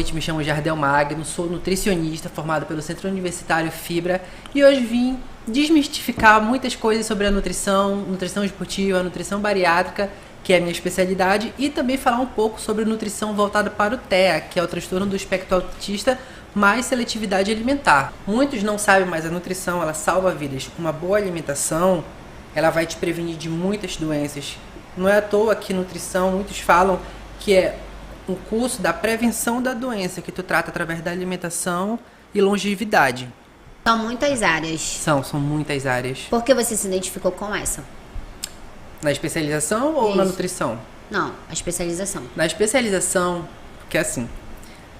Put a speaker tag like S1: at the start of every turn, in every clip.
S1: Me chamo Jardel Magno, sou nutricionista formado pelo Centro Universitário Fibra e hoje vim desmistificar muitas coisas sobre a nutrição esportiva, nutrição bariátrica, que é a minha especialidade, e também falar um pouco sobre nutrição voltada para o TEA, que é o transtorno do espectro autista mais seletividade alimentar. Muitos não sabem, mas a nutrição ela salva vidas. Uma boa alimentação ela vai te prevenir de muitas doenças. Não é à toa que nutrição, muitos falam que é um curso da prevenção da doença, que tu trata através da alimentação e longevidade.
S2: São muitas áreas.
S1: São muitas áreas.
S2: Por que você se identificou com essa?
S1: Na especialização ou na nutrição?
S2: Não, a especialização.
S1: Na especialização, porque assim,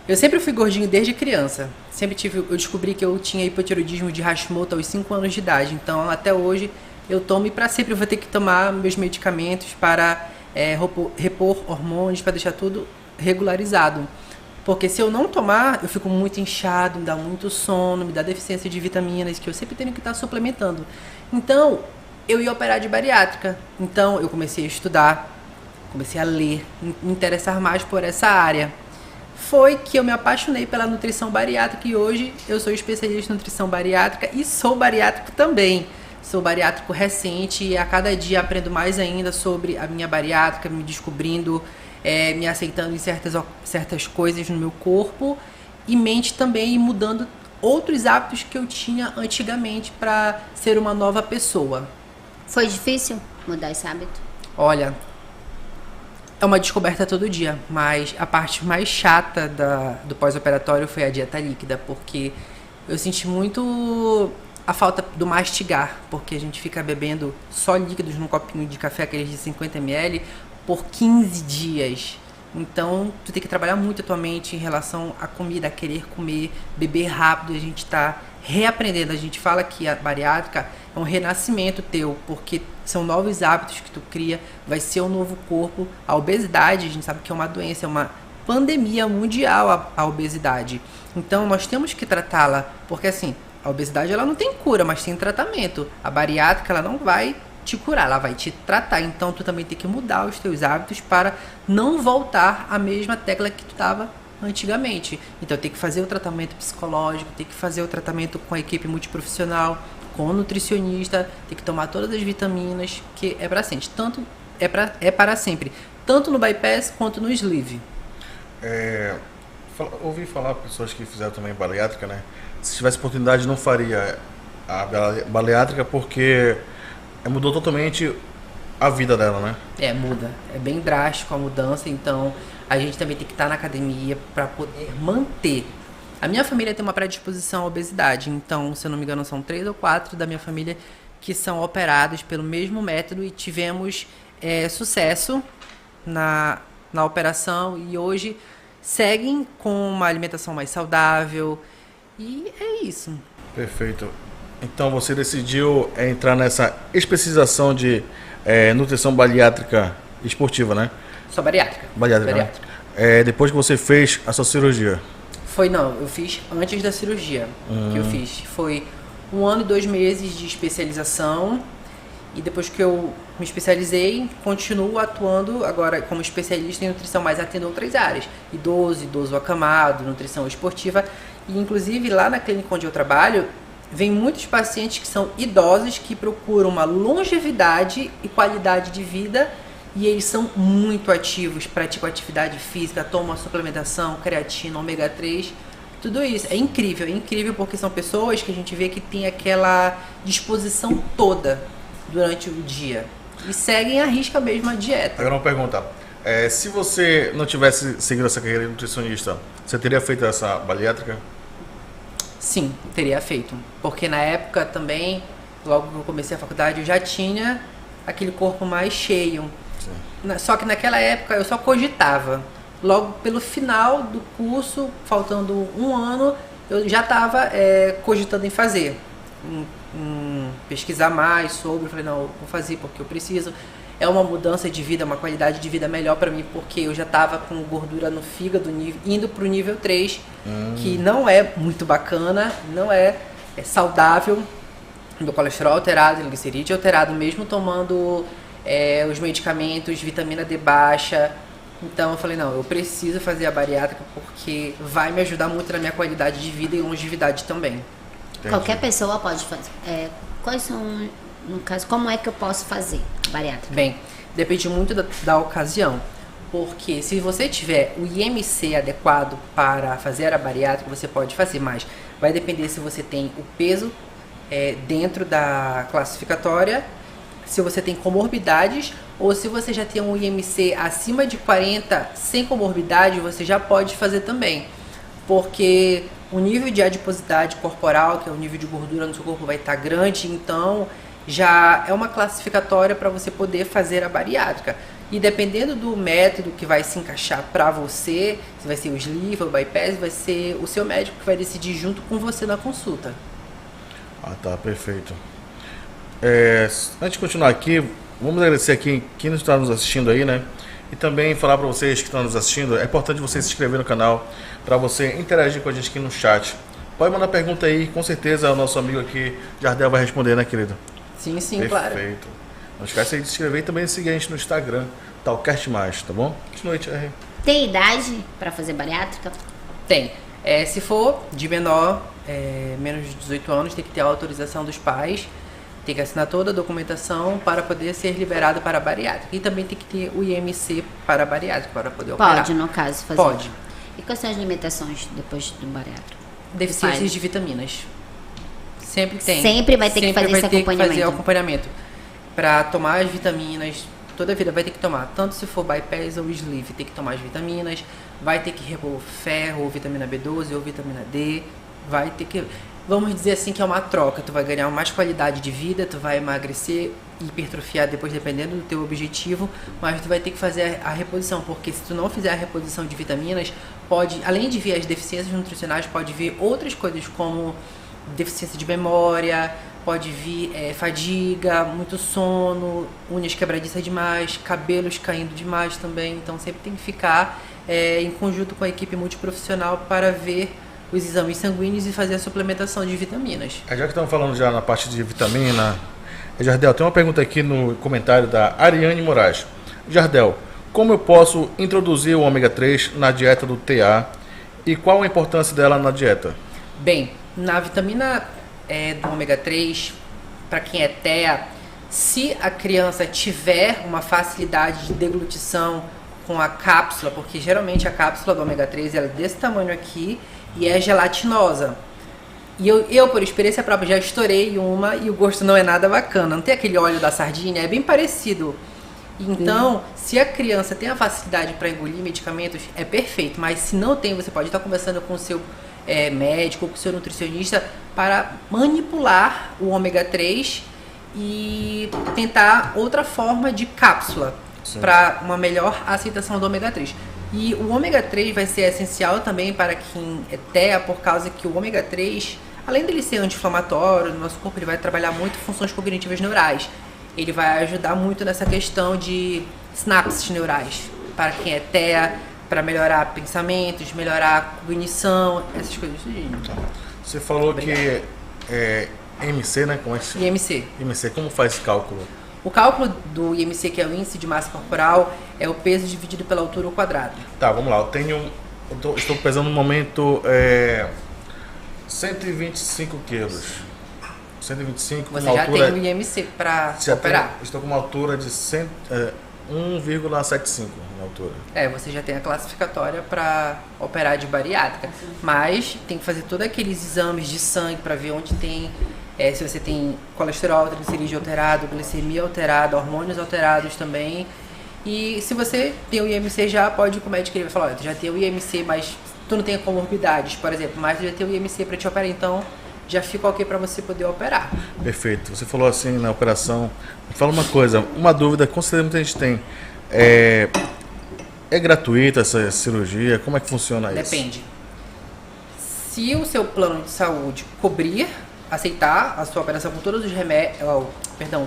S1: eu sempre fui gordinho desde criança. Eu descobri que eu tinha hipotireoidismo de Hashimoto aos 5 anos de idade. Então, até hoje, eu tomo e para sempre eu vou ter que tomar meus medicamentos para repor hormônios, para deixar tudo regularizado. Porque se eu não tomar, eu fico muito inchado, me dá muito sono, me dá deficiência de vitaminas, que eu sempre tenho que estar suplementando. Então, eu ia operar de bariátrica. Então, eu comecei a estudar, comecei a ler, me interessar mais por essa área. Foi que eu me apaixonei pela nutrição bariátrica e hoje eu sou especialista em nutrição bariátrica e sou bariátrico também. Sou bariátrico recente e a cada dia aprendo mais ainda sobre a minha bariátrica, me descobrindo, me aceitando em certas coisas no meu corpo e mente também, e mudando outros hábitos que eu tinha antigamente para ser uma nova pessoa.
S2: Foi difícil mudar esse hábito?
S1: Olha, é uma descoberta todo dia, mas a parte mais chata do pós-operatório foi a dieta líquida, porque eu senti muito a falta do mastigar, porque a gente fica bebendo só líquidos num copinho de café, aqueles de 50 ml, por 15 dias. Então, tu tem que trabalhar muito a tua mente em relação à comida, a querer comer, beber rápido. A gente tá reaprendendo. A gente fala que a bariátrica é um renascimento teu, porque são novos hábitos que tu cria, vai ser um novo corpo. A obesidade, a gente sabe que é uma doença, é uma pandemia mundial a obesidade. Então, nós temos que tratá-la, porque assim, a obesidade ela não tem cura, mas tem tratamento. A bariátrica ela não vai te curar, ela vai te tratar. Então tu também tem que mudar os teus hábitos para não voltar à mesma tecla que tu estava antigamente. Então tem que fazer o tratamento psicológico, tem que fazer o tratamento com a equipe multiprofissional, com o nutricionista, tem que tomar todas as vitaminas, que é para sempre. Para sempre, tanto no bypass quanto no sleeve.
S3: Ouvi falar pessoas que fizeram também bariátrica, né? Se tivesse oportunidade não faria a bariátrica porque mudou totalmente a vida dela, né?
S1: Muda. É bem drástico a mudança, então a gente também tem que estar na academia para poder manter. A minha família tem uma predisposição à obesidade, então, se eu não me engano, são 3 ou 4 da minha família que são operados pelo mesmo método e tivemos sucesso na operação e hoje seguem com uma alimentação mais saudável e é isso.
S3: Perfeito. Então você decidiu entrar nessa especialização de nutrição bariátrica esportiva, né?
S1: Só bariátrica.
S3: Bariátrica. Né? Depois que você fez a sua cirurgia?
S1: Eu fiz antes da cirurgia. Que eu fiz foi 1 ano e 2 meses de especialização e depois que eu me especializei, continuo atuando agora como especialista em nutrição, mas atendo outras áreas. Idoso acamado, nutrição esportiva e inclusive lá na clínica onde eu trabalho, vem muitos pacientes que são idosos que procuram uma longevidade e qualidade de vida e eles são muito ativos, praticam atividade física, tomam a suplementação, creatina, ômega 3, tudo isso. É incrível porque são pessoas que a gente vê que tem aquela disposição toda durante o dia e seguem à risca mesmo a dieta.
S3: Agora uma pergunta, se você não tivesse seguido essa carreira de nutricionista, você teria feito essa bariátrica?
S1: Sim, teria feito. Porque na época também, logo que eu comecei a faculdade, eu já tinha aquele corpo mais cheio. Sim. Só que naquela época eu só cogitava. Logo pelo final do curso, faltando 1 ano, eu já estava cogitando em fazer. Pesquisar mais sobre, falei, não, eu vou fazer porque eu preciso. É uma mudança de vida, uma qualidade de vida melhor para mim, porque eu já estava com gordura no fígado, indo para o nível 3, que não é muito bacana, não é saudável. Meu colesterol alterado, glicerídeo alterado, mesmo tomando os medicamentos, vitamina D baixa, Então eu falei, não, eu preciso fazer a bariátrica porque vai me ajudar muito na minha qualidade de vida e longevidade também.
S3: Entendi.
S2: Qualquer pessoa pode fazer. Quais são, no caso, como é que eu posso fazer bariátrica?
S1: Bem, depende muito da ocasião. Porque se você tiver o IMC adequado para fazer a bariátrica, você pode fazer, mas vai depender se você tem o peso dentro da classificatória, se você tem comorbidades ou se você já tem um IMC acima de 40 sem comorbidade, você já pode fazer também. Porque o nível de adiposidade corporal, que é o nível de gordura no seu corpo, vai estar grande, então já é uma classificatória para você poder fazer a bariátrica. E dependendo do método que vai se encaixar para você, se vai ser o sleeve ou o bypass, vai ser o seu médico que vai decidir junto com você na consulta.
S3: Ah, tá, perfeito. Antes de continuar aqui, vamos agradecer aqui quem está nos assistindo aí, né? E também falar para vocês que estão nos assistindo, é importante você se inscrever no canal para você interagir com a gente aqui no chat. Pode mandar pergunta aí, com certeza o nosso amigo aqui, Jardel, vai responder, né, querido?
S1: Sim,
S3: Perfeito.
S1: claro.
S3: Não esquece aí de se inscrever e também seguir a gente no Instagram, Talcast Mais, tá bom? Boa noite, R.
S2: Tem idade para fazer bariátrica?
S1: Tem. Se for de menor, menos de 18 anos, tem que ter a autorização dos pais, tem que assinar toda a documentação para poder ser liberado para a bariátrica. E também tem que ter o IMC para a bariátrica, para poder operar.
S2: Pode, no caso, fazer.
S1: Pode.
S2: E quais são as limitações depois do bariátrico?
S1: Deficiências de vitaminas. Sempre tem.
S2: Sempre vai ter que fazer esse
S1: vai ter que fazer o
S2: acompanhamento.
S1: acompanhamento. Para tomar as vitaminas, toda a vida vai ter que tomar. Tanto se for bypass ou sleeve, tem que tomar as vitaminas. Vai ter que repor ferro, ou vitamina B12, ou vitamina D. Vai ter que... Vamos dizer assim que é uma troca. Tu vai ganhar mais qualidade de vida, tu vai emagrecer, hipertrofiar depois, dependendo do teu objetivo. Mas tu vai ter que fazer a reposição. Porque se tu não fizer a reposição de vitaminas, pode, além de vir as deficiências nutricionais, pode vir outras coisas como deficiência de memória, pode vir fadiga, muito sono, unhas quebradiças demais, cabelos caindo demais também. Então sempre tem que ficar em conjunto com a equipe multiprofissional para ver os exames sanguíneos e fazer a suplementação de vitaminas.
S3: Já que estamos falando já na parte de vitamina, Jardel, tem uma pergunta aqui no comentário da Ariane Moraes. Jardel, como eu posso introduzir o ômega 3 na dieta do TA e qual a importância dela na dieta?
S1: Bem, na vitamina do ômega 3, para quem é TEA, se a criança tiver uma facilidade de deglutição com a cápsula, porque geralmente a cápsula do ômega 3 ela é desse tamanho aqui e é gelatinosa. E eu, por experiência própria, já estourei uma e o gosto não é nada bacana. Não tem aquele óleo da sardinha, é bem parecido. Então, se a criança tem a facilidade para engolir medicamentos, é perfeito. Mas se não tem, você pode estar conversando com o seu médico ou com o seu nutricionista para manipular o ômega 3 e tentar outra forma de cápsula para uma melhor aceitação do ômega 3. E o ômega 3 vai ser essencial também para quem é TEA, por causa que o ômega 3, além dele ser anti-inflamatório, no nosso corpo ele vai trabalhar muito funções cognitivas neurais. Ele vai ajudar muito nessa questão de sinapses neurais, para quem é TEA, para melhorar pensamentos, melhorar cognição, essas coisas.
S3: Você falou que é MC, né? Como é que
S1: IMC.
S3: IMC, como faz esse cálculo?
S1: O cálculo do IMC, que é o índice de massa corporal, é o peso dividido pela altura ao quadrado.
S3: Tá, vamos lá. Estou pesando no momento 125 quilos. 125
S1: Você
S3: com
S1: já
S3: altura,
S1: tem o IMC para operar.
S3: Estou com uma altura de 1,75 na altura.
S1: Você já tem a classificatória para operar de bariátrica. Mas tem que fazer todos aqueles exames de sangue para ver onde tem, se você tem colesterol, triglicerídeo alterado, glicemia alterada, hormônios alterados também. E se você tem o IMC já pode ir com o médico, ele vai falar, tu já tem o IMC, mas tu não tem comorbidades, por exemplo, mas tu já tem o IMC para te operar, então já fica ok para você poder operar.
S3: Perfeito. Você falou assim na operação. Fala uma coisa, uma dúvida, com certeza muita gente tem. É gratuita essa cirurgia? Como é que funciona isso?
S1: Depende. Se o seu plano de saúde cobrir, aceitar a sua operação com todos os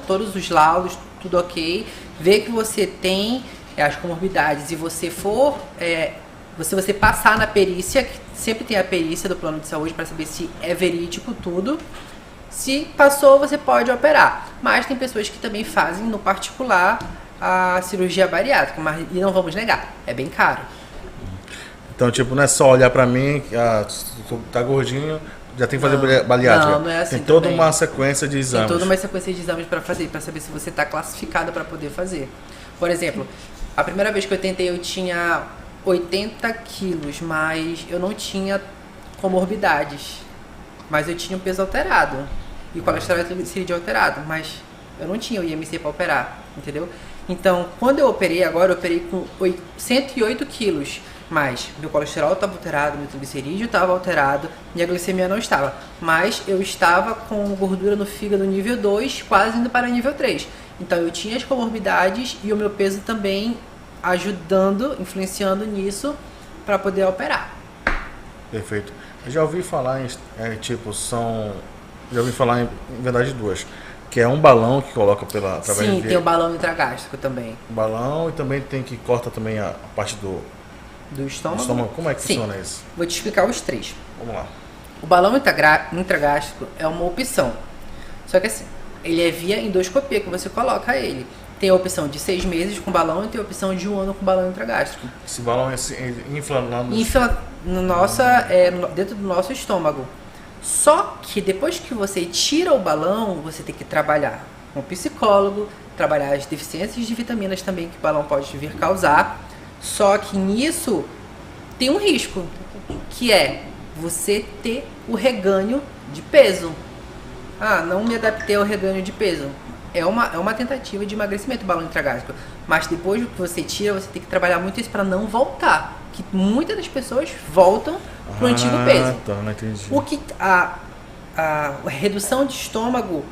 S1: todos os laudos, tudo ok, ver que você tem as comorbidades e você for, você passar na perícia, que sempre tem a perícia do plano de saúde para saber se é verídico tudo. Se passou, você pode operar. Mas tem pessoas que também fazem no particular a cirurgia bariátrica, mas e não vamos negar, é bem caro.
S3: Então, tipo, não é só olhar pra mim, tu tá gordinho, já tem que fazer bariátrica.
S1: Não é assim.
S3: Tem toda
S1: também.
S3: uma sequência de exames.
S1: Tem toda uma sequência de exames para fazer, para saber se você está classificado para poder fazer. Por exemplo, a primeira vez que eu tentei eu tinha 80 quilos, mas eu não tinha comorbidades. Mas eu tinha um peso alterado e o colesterol e triglicerídeo alterado, mas eu não tinha o IMC para operar, entendeu? Então, quando eu operei agora, eu operei com 108 quilos. Mas meu colesterol estava alterado, meu triglicerídeo estava alterado, minha glicemia não estava. Mas eu estava com gordura no fígado nível 2, quase indo para nível 3. Então eu tinha as comorbidades e o meu peso também ajudando, influenciando nisso para poder operar.
S3: Perfeito. Eu já ouvi falar em, já ouvi falar em verdade duas. Que é um balão que coloca através
S1: Sim, tem o balão intragástrico também.
S3: Balão e também tem que corta também a parte do
S1: estômago.
S3: Como é que
S1: Sim.
S3: funciona isso?
S1: Vou te explicar os três.
S3: Vamos lá.
S1: O balão intragástrico é uma opção. Só que assim, ele é via endoscopia que você coloca ele. Tem a opção de 6 meses com balão e tem a opção de 1 ano com balão intragástrico.
S3: Esse balão infla lá no...
S1: Infla dentro do nosso estômago. Só que depois que você tira o balão, você tem que trabalhar com o psicólogo, trabalhar as deficiências de vitaminas também que o balão pode vir causar. Só que nisso tem um risco, que é você ter o reganho de peso. Ah, não me adaptei ao reganho de peso. É uma tentativa de emagrecimento, balão intragástrico. Mas depois que você tira, você tem que trabalhar muito isso para não voltar. Que muitas das pessoas voltam pro antigo peso.
S3: Tá, não entendi.
S1: O que a redução de estômago,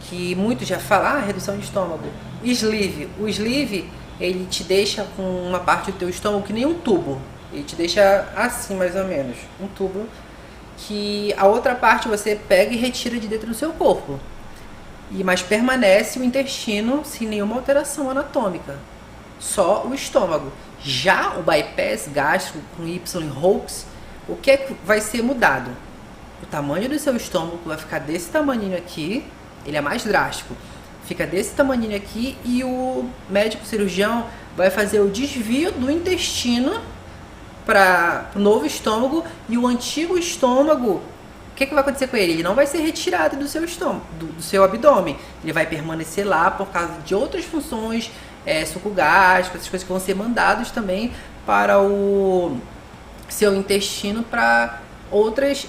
S1: que muitos já falam, redução de estômago. O sleeve, ele te deixa com uma parte do teu estômago que nem um tubo. Ele te deixa assim, mais ou menos, um tubo, que a outra parte você pega e retira de dentro do seu corpo. Mas permanece o intestino sem nenhuma alteração anatômica. Só o estômago. Já o bypass gástrico com Y Hawkes, o que é que vai ser mudado? O tamanho do seu estômago vai ficar desse tamaninho aqui, ele é mais drástico. Fica desse tamaninho aqui e o médico cirurgião vai fazer o desvio do intestino para o novo estômago, e o antigo estômago, o que vai acontecer com ele? Ele não vai ser retirado do seu estômago, do seu abdômen. Ele vai permanecer lá por causa de outras funções, suco gástrico, essas coisas que vão ser mandados também para o seu intestino para outras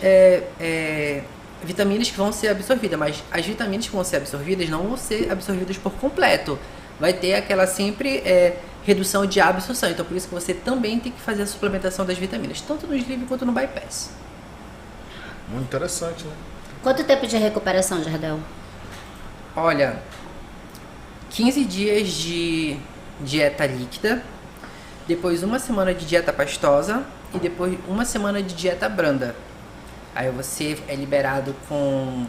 S1: vitaminas que vão ser absorvidas. Mas as vitaminas que vão ser absorvidas não vão ser absorvidas por completo. Vai ter aquela sempre redução de absorção. Então por isso que você também tem que fazer a suplementação das vitaminas, tanto no sleeve quanto no bypass.
S3: Muito interessante, né?
S2: Quanto tempo de recuperação, Jardel?
S1: Olha, 15 dias de dieta líquida, depois uma semana de dieta pastosa e depois uma semana de dieta branda. Aí você é liberado com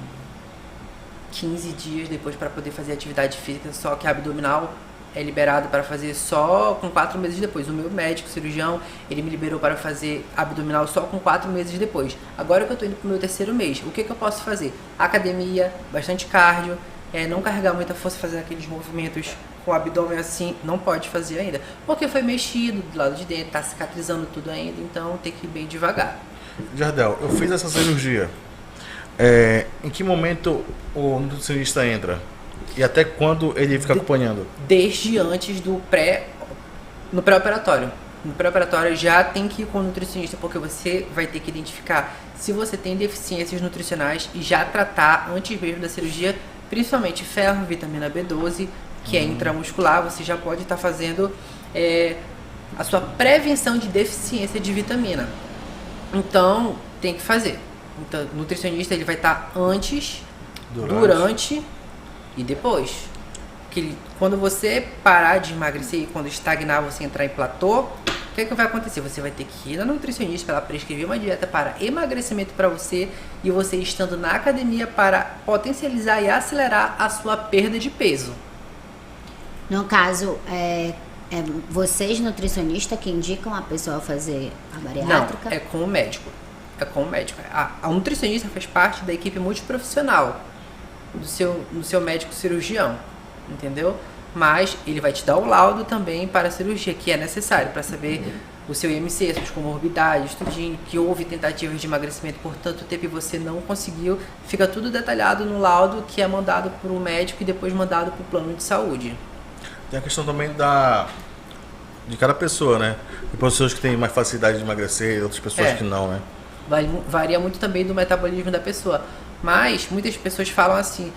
S1: 15 dias depois para poder fazer atividade física, só que abdominal é liberado para fazer só com 4 meses depois. O meu médico cirurgião, ele me liberou para fazer abdominal só com 4 meses depois. Agora que eu estou indo para o meu 3º mês, o que eu posso fazer? Academia, bastante cardio, não carregar muita força, fazer aqueles movimentos com o abdômen assim, não pode fazer ainda, porque foi mexido do lado de dentro, está cicatrizando tudo ainda, então tem que ir bem devagar.
S3: Jardel, eu fiz essa cirurgia. Em que momento o nutricionista entra? E até quando ele fica acompanhando?
S1: Desde antes no pré-operatório. No pré-operatório já tem que ir com o nutricionista, porque você vai ter que identificar se você tem deficiências nutricionais e já tratar antes mesmo da cirurgia, principalmente ferro, vitamina B12, que é intramuscular. Você já pode estar fazendo a sua prevenção de deficiência de vitamina. Então, tem que fazer. Então, o nutricionista ele vai estar antes, durante e depois. Quando você parar de emagrecer e quando estagnar, você entrar em platô, o que vai acontecer? Você vai ter que ir na nutricionista para ela prescrever uma dieta para emagrecimento para você, e você estando na academia para potencializar e acelerar a sua perda de peso.
S2: No caso, vocês nutricionistas que indicam a pessoa a fazer a bariátrica?
S1: Não, é com o médico. A nutricionista faz parte da equipe multiprofissional do seu médico cirurgião, entendeu? mas ele vai te dar o laudo também para a cirurgia, que é necessário para saber o seu IMC, suas comorbidades, tudinho, que houve tentativas de emagrecimento por tanto tempo e você não conseguiu. Fica tudo detalhado no laudo que é mandado para o médico e depois mandado para o plano de saúde.
S3: Tem a questão também de cada pessoa, né? Tem pessoas que têm mais facilidade de emagrecer e outras pessoas que não, né?
S1: Varia muito também do metabolismo da pessoa. Mas muitas pessoas falam assim,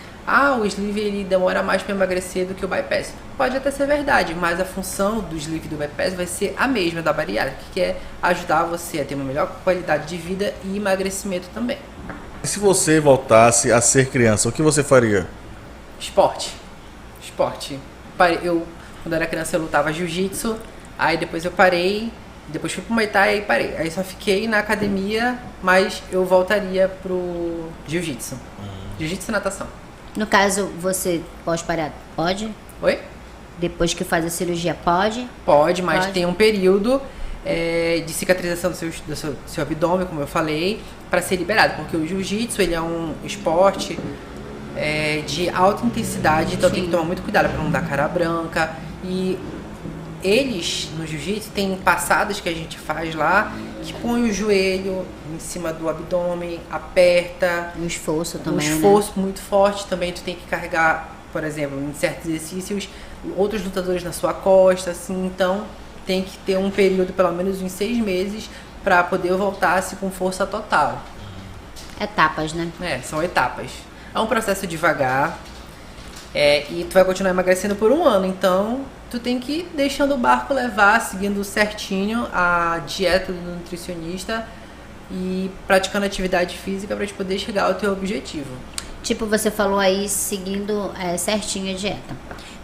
S1: o sleeve ele demora mais para emagrecer do que o bypass. Pode até ser verdade, mas a função do sleeve e do bypass vai ser a mesma da bariátrica, que é ajudar você a ter uma melhor qualidade de vida e emagrecimento também.
S3: E se você voltasse a ser criança, o que você faria?
S1: Esporte. Quando era criança, eu lutava jiu-jitsu, aí depois eu parei, depois fui pro Muay Thai e parei. Aí só fiquei na academia, mas eu voltaria pro jiu-jitsu. Jiu-jitsu e natação.
S2: No caso, você pós-bariátrica pode?
S1: Oi?
S2: Depois que faz a cirurgia, pode?
S1: Pode, mas tem um período de cicatrização do seu abdômen, como eu falei, para ser liberado. Porque o jiu-jitsu ele é um esporte de alta intensidade, então tem que tomar muito cuidado para não dar cara branca. E eles, no jiu-jitsu, tem passadas que a gente faz lá, que põe o joelho em cima do abdômen, aperta.
S2: Um esforço também,
S1: um esforço muito forte também. Tu tem que carregar, por exemplo, em certos exercícios, outros lutadores na sua costa, assim. Então, tem que ter um período, pelo menos uns 6 meses, para poder voltar-se com força total.
S2: Etapas, né?
S1: São etapas. É um processo devagar. E tu vai continuar emagrecendo por 1 ano, então tu tem que ir deixando o barco levar, seguindo certinho a dieta do nutricionista e praticando atividade física para te poder chegar ao teu objetivo.
S2: Tipo, você falou aí, seguindo certinho a dieta.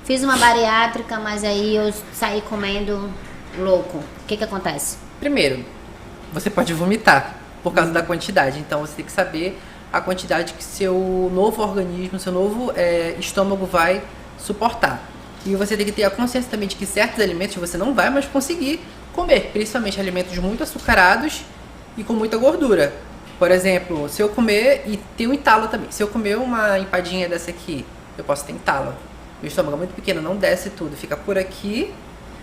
S2: Fiz uma bariátrica, mas aí eu saí comendo louco. O que acontece?
S1: Primeiro, você pode vomitar por causa da quantidade, então você tem que saber a quantidade que seu novo organismo, seu novo estômago vai suportar. E você tem que ter a consciência também de que certos alimentos você não vai mais conseguir comer, principalmente alimentos muito açucarados e com muita gordura. Por exemplo, se eu comer, e tem um entalo também, se eu comer uma empadinha dessa aqui, eu posso ter entalo. Meu estômago é muito pequeno, não desce tudo, fica por aqui,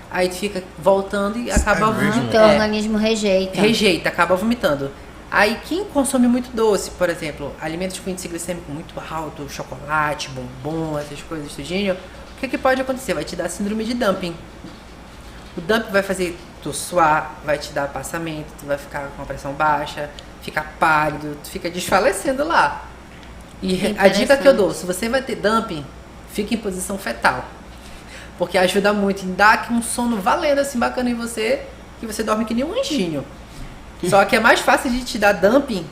S1: aí fica voltando e acaba vomitando.
S2: Teu organismo rejeita.
S1: Rejeita, acaba vomitando. Aí quem consome muito doce, por exemplo, alimentos com índice glicêmico muito alto, chocolate, bombom, essas coisas, tudinho, o que pode acontecer? Vai te dar síndrome de dumping. O dumping vai fazer tu suar, vai te dar passamento, tu vai ficar com a pressão baixa, fica pálido, tu fica desfalecendo lá. E a dica que eu dou, se você vai ter dumping, fique em posição fetal. Porque ajuda muito em dar aqui um sono valendo assim bacana em você, que você dorme que nem um anjinho. Só que é mais fácil de te dar dumping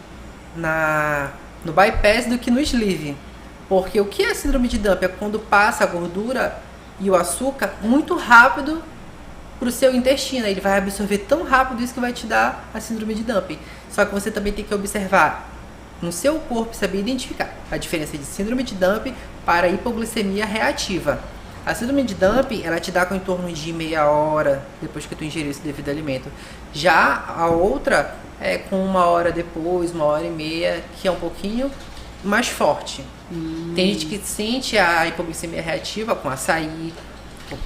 S1: no bypass do que no sleeve. Porque o que é síndrome de dumping? É quando passa a gordura e o açúcar muito rápido para o seu intestino. Ele vai absorver tão rápido isso que vai te dar a síndrome de dumping. Só que você também tem que observar no seu corpo, saber identificar a diferença de síndrome de dumping para hipoglicemia reativa. A síndrome de dumping, ela te dá com em torno de meia hora depois que tu ingeriu esse devido alimento. Já a outra é com 1 hora depois, 1h30, que é um pouquinho mais forte. Tem gente que sente a hipoglicemia reativa com açaí,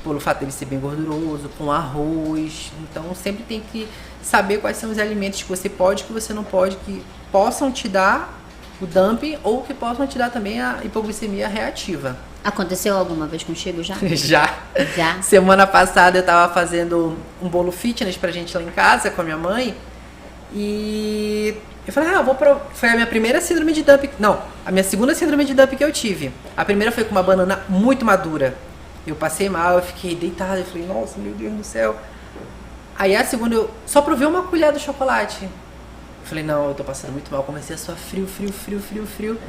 S1: pelo fato dele ser bem gorduroso, com arroz. Então sempre tem que saber quais são os alimentos que você pode e que você não pode, que possam te dar o dumping ou que possam te dar também a hipoglicemia reativa.
S2: Aconteceu alguma vez contigo já?
S1: Já. Semana passada eu tava fazendo um bolo fitness pra gente lá em casa com a minha mãe. E eu falei, foi a minha primeira síndrome de dumping. Não, a minha segunda síndrome de dumping que eu tive. A primeira foi com uma banana muito madura. Eu passei mal, eu fiquei deitada, eu falei, nossa, meu Deus do céu. Aí a segunda, eu só provei uma colher do chocolate. Eu falei, não, eu tô passando muito mal. Comecei a suar frio.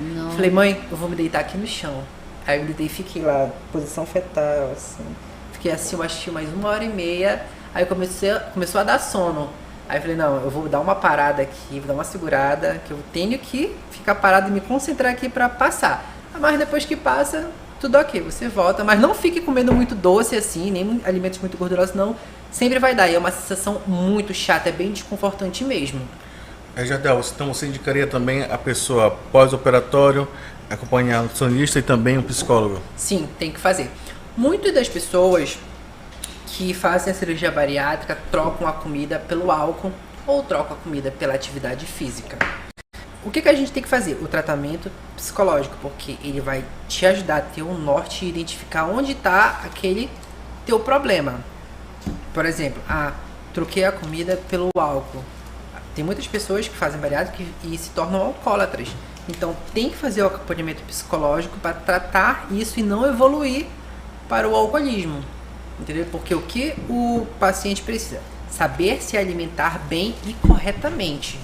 S2: Não.
S1: Falei, mãe, eu vou me deitar aqui no chão. Aí eu deitei e fiquei lá, posição fetal, assim. Fiquei assim, eu acho que mais 1h30. Aí começou a dar sono. Aí eu falei, não, eu vou dar uma parada aqui, vou dar uma segurada, que eu tenho que ficar parado e me concentrar aqui pra passar. Mas depois que passa, tudo ok, você volta. Mas não fique comendo muito doce assim, nem alimentos muito gordurosos, não. Sempre vai dar. E é uma sensação muito chata, é bem desconfortante mesmo.
S3: Jardel, então você indicaria também a pessoa pós-operatório acompanhar o nutricionista e também um psicólogo?
S1: Sim, tem que fazer. Muitas das pessoas que fazem a cirurgia bariátrica trocam a comida pelo álcool ou trocam a comida pela atividade física. O que a gente tem que fazer? O tratamento psicológico, porque ele vai te ajudar a ter um norte e identificar onde está aquele teu problema. Por exemplo, troquei a comida pelo álcool. Tem muitas pessoas que fazem bariátrica e se tornam alcoólatras. Então tem que fazer o acompanhamento psicológico para tratar isso e não evoluir para o alcoolismo. Entendeu? Porque o que o paciente precisa? Saber se alimentar bem e corretamente.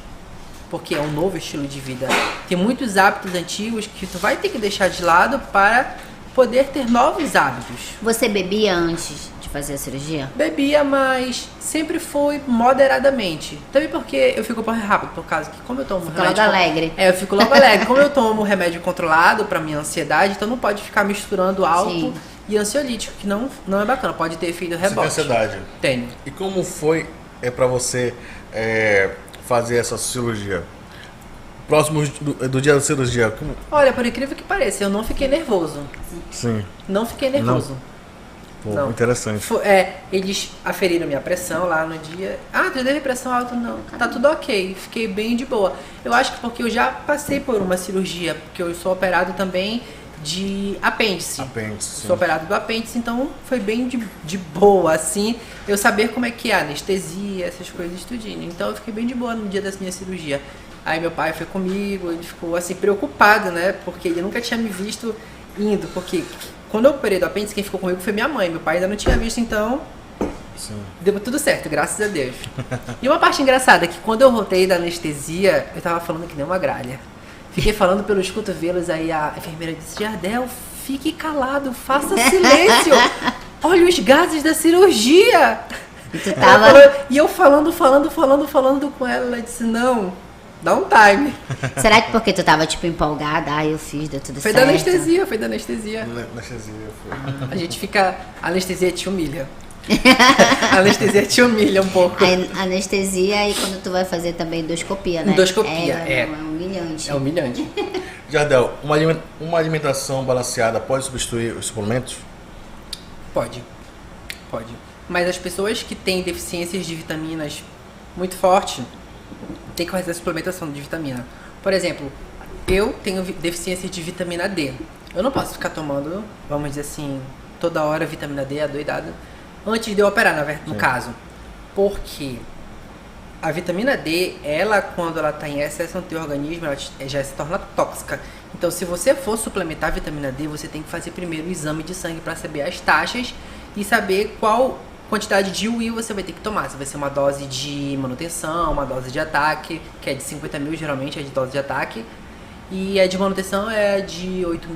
S1: Porque é um novo estilo de vida. Tem muitos hábitos antigos que tu vai ter que deixar de lado para poder ter novos hábitos.
S2: Você bebia antes de fazer a cirurgia?
S1: Bebia, mas sempre foi moderadamente. Também porque eu fico rápido, por causa que como eu tomo
S2: Fica logo alegre.
S1: Eu fico logo alegre. Como eu tomo remédio controlado para minha ansiedade, então não pode ficar misturando álcool
S2: Sim.
S1: e ansiolítico, que não é bacana. Pode ter efeito
S3: Você tem
S1: rebote.
S3: ansiedade.
S1: Tenho.
S3: E como foi para você fazer essa cirurgia? Próximo do dia da cirurgia?
S1: Olha, por incrível que pareça, eu não fiquei nervoso.
S3: Sim.
S1: Não fiquei nervoso.
S3: Pô,
S1: Não.
S3: interessante.
S1: Eles aferiram minha pressão lá no dia. Tu teve pressão alta? Não. Tá tudo ok. Fiquei bem de boa. Eu acho que porque eu já passei por uma cirurgia, porque eu sou operado também de apêndice.
S3: Apêndice.
S1: Sou operado do apêndice, então foi bem de boa, assim, eu saber como é que é anestesia, essas coisas, tudinho. Então eu fiquei bem de boa no dia da minha cirurgia. Aí meu pai foi comigo, ele ficou assim preocupado, né? Porque ele nunca tinha me visto indo, porque quando eu operei do apêndice, quem ficou comigo foi minha mãe. Meu pai ainda não tinha visto, então
S3: Sim.
S1: deu tudo certo, graças a Deus. E uma parte engraçada é que quando eu voltei da anestesia, eu tava falando que nem uma gralha. Fiquei falando pelos cotovelos, aí a enfermeira disse: Jardel, fique calado, faça silêncio. Olha os gases da cirurgia.
S2: Tu tava...
S1: E eu falando com ela, ela disse: não, dá um time.
S2: Será que porque tu tava, tipo, empolgada? Eu fiz, deu tudo
S1: Foi
S2: certo.
S1: da anestesia, foi da anestesia.
S3: Anestesia foi.
S1: A gente fica... A anestesia te humilha. A anestesia te humilha um pouco.
S2: A anestesia e quando tu vai fazer também endoscopia, né?
S1: Endoscopia,
S2: é humilhante.
S1: É humilhante.
S3: Jardel, uma alimentação balanceada pode substituir os suplementos?
S1: Pode. Mas as pessoas que têm deficiências de vitaminas muito forte têm que fazer a suplementação de vitamina. Por exemplo, eu tenho deficiência de vitamina D. Eu não posso ficar tomando, vamos dizer assim, toda hora vitamina D, adoidado, antes de eu operar, no caso. Porque a vitamina D, ela, quando ela está em excesso no teu organismo, ela já se torna tóxica. Então, se você for suplementar a vitamina D, você tem que fazer primeiro o exame de sangue para saber as taxas e saber qual quantidade de UI você vai ter que tomar. Se vai ser uma dose de manutenção, uma dose de ataque, que é de 50 mil, geralmente é de dose de ataque. E a de manutenção é de 8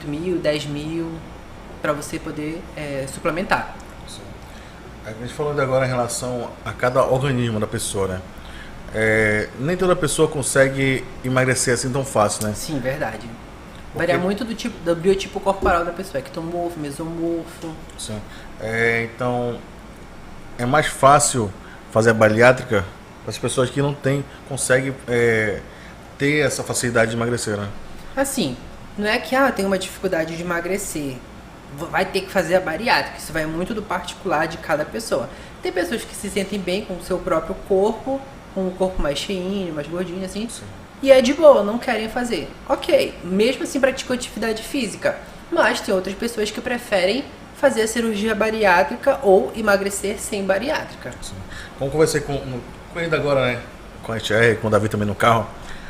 S1: mil, 10 mil, para você poder suplementar.
S3: A gente falando agora em relação a cada organismo da pessoa, né? Nem toda pessoa consegue emagrecer assim tão fácil, né?
S1: Sim, verdade. Varia muito do biotipo corporal da pessoa, ectomorfo, mesomorfo.
S3: Sim. Então, é mais fácil fazer a bariátrica para as pessoas que não conseguem ter essa facilidade de emagrecer, né?
S1: Assim, não é que tem uma dificuldade de emagrecer. Vai ter que fazer a bariátrica. Isso vai muito do particular de cada pessoa. Tem pessoas que se sentem bem com o seu próprio corpo, com o corpo mais cheinho, mais gordinho, assim.
S3: Sim.
S1: E é de boa, não querem fazer. Ok, mesmo assim praticam atividade física. Mas tem outras pessoas que preferem fazer a cirurgia bariátrica ou emagrecer sem bariátrica.
S3: Sim. Como conversei com ele agora, né? Com a HR, com o Davi também no carro.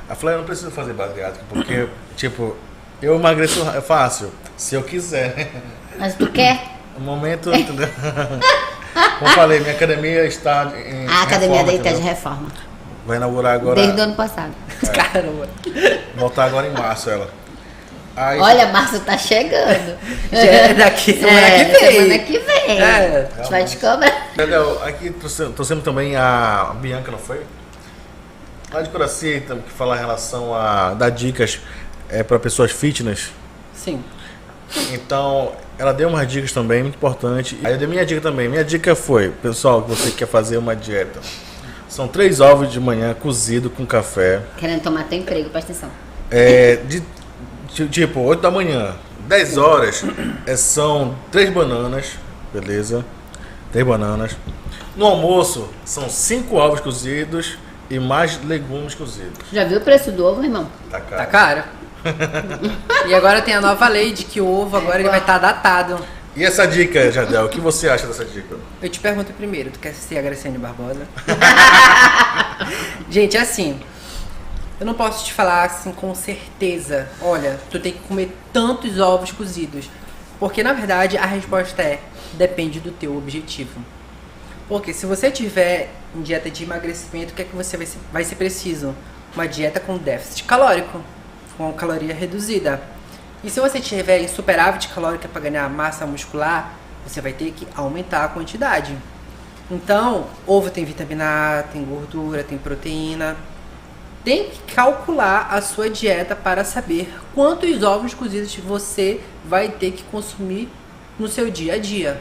S3: Eu falei, eu não preciso fazer bariátrica, porque, tipo, eu emagreço fácil, se eu quiser, né?
S2: Mas tu quer?
S3: No momento, entendeu? Como eu falei, minha academia está em
S2: A academia
S3: reforma,
S2: dele tá de
S3: entendeu?
S2: reforma.
S3: Vai inaugurar agora.
S2: Desde o ano passado.
S1: Caramba.
S3: Voltar agora em março, ela. Aí,
S2: Olha, março tá chegando.
S1: Já é daqui semana que vem.
S2: Semana que vem.
S1: É.
S2: A gente vai te cobrar.
S3: Entendeu? Aqui trouxemos também a Bianca, não foi? Lá de Coraci, temos que falar em relação a dar dicas para pessoas fitness.
S1: Sim.
S3: Então, ela deu umas dicas também, muito importante. Aí eu dei minha dica também. Minha dica foi, pessoal, que você quer fazer uma dieta. São 3 ovos de manhã cozido com café.
S2: Querendo tomar teu emprego, presta atenção.
S3: Tipo, 8 da manhã. 10 horas são 3 bananas, beleza? 3 bananas. No almoço são 5 ovos cozidos e mais legumes cozidos.
S2: Já viu o preço do ovo, irmão?
S3: Tá caro.
S1: Tá caro. E agora tem a nova lei de que o ovo agora ele vai estar datado.
S3: E essa dica, Jardel, o que você acha dessa dica?
S1: Eu te pergunto primeiro, tu quer ser a Graciane Barbosa? Gente, assim, eu não posso te falar assim com certeza, olha, tu tem que comer tantos ovos cozidos. Porque na verdade a resposta é, depende do teu objetivo. Porque se você tiver em dieta de emagrecimento, o que é que você vai ser preciso? Uma dieta com déficit calórico, com caloria reduzida. E se você tiver em superávit calórica para ganhar massa muscular, você vai ter que aumentar a quantidade. Então, ovo tem vitamina A, tem gordura, tem proteína. Tem que calcular a sua dieta para saber quantos ovos cozidos você vai ter que consumir no seu dia a dia.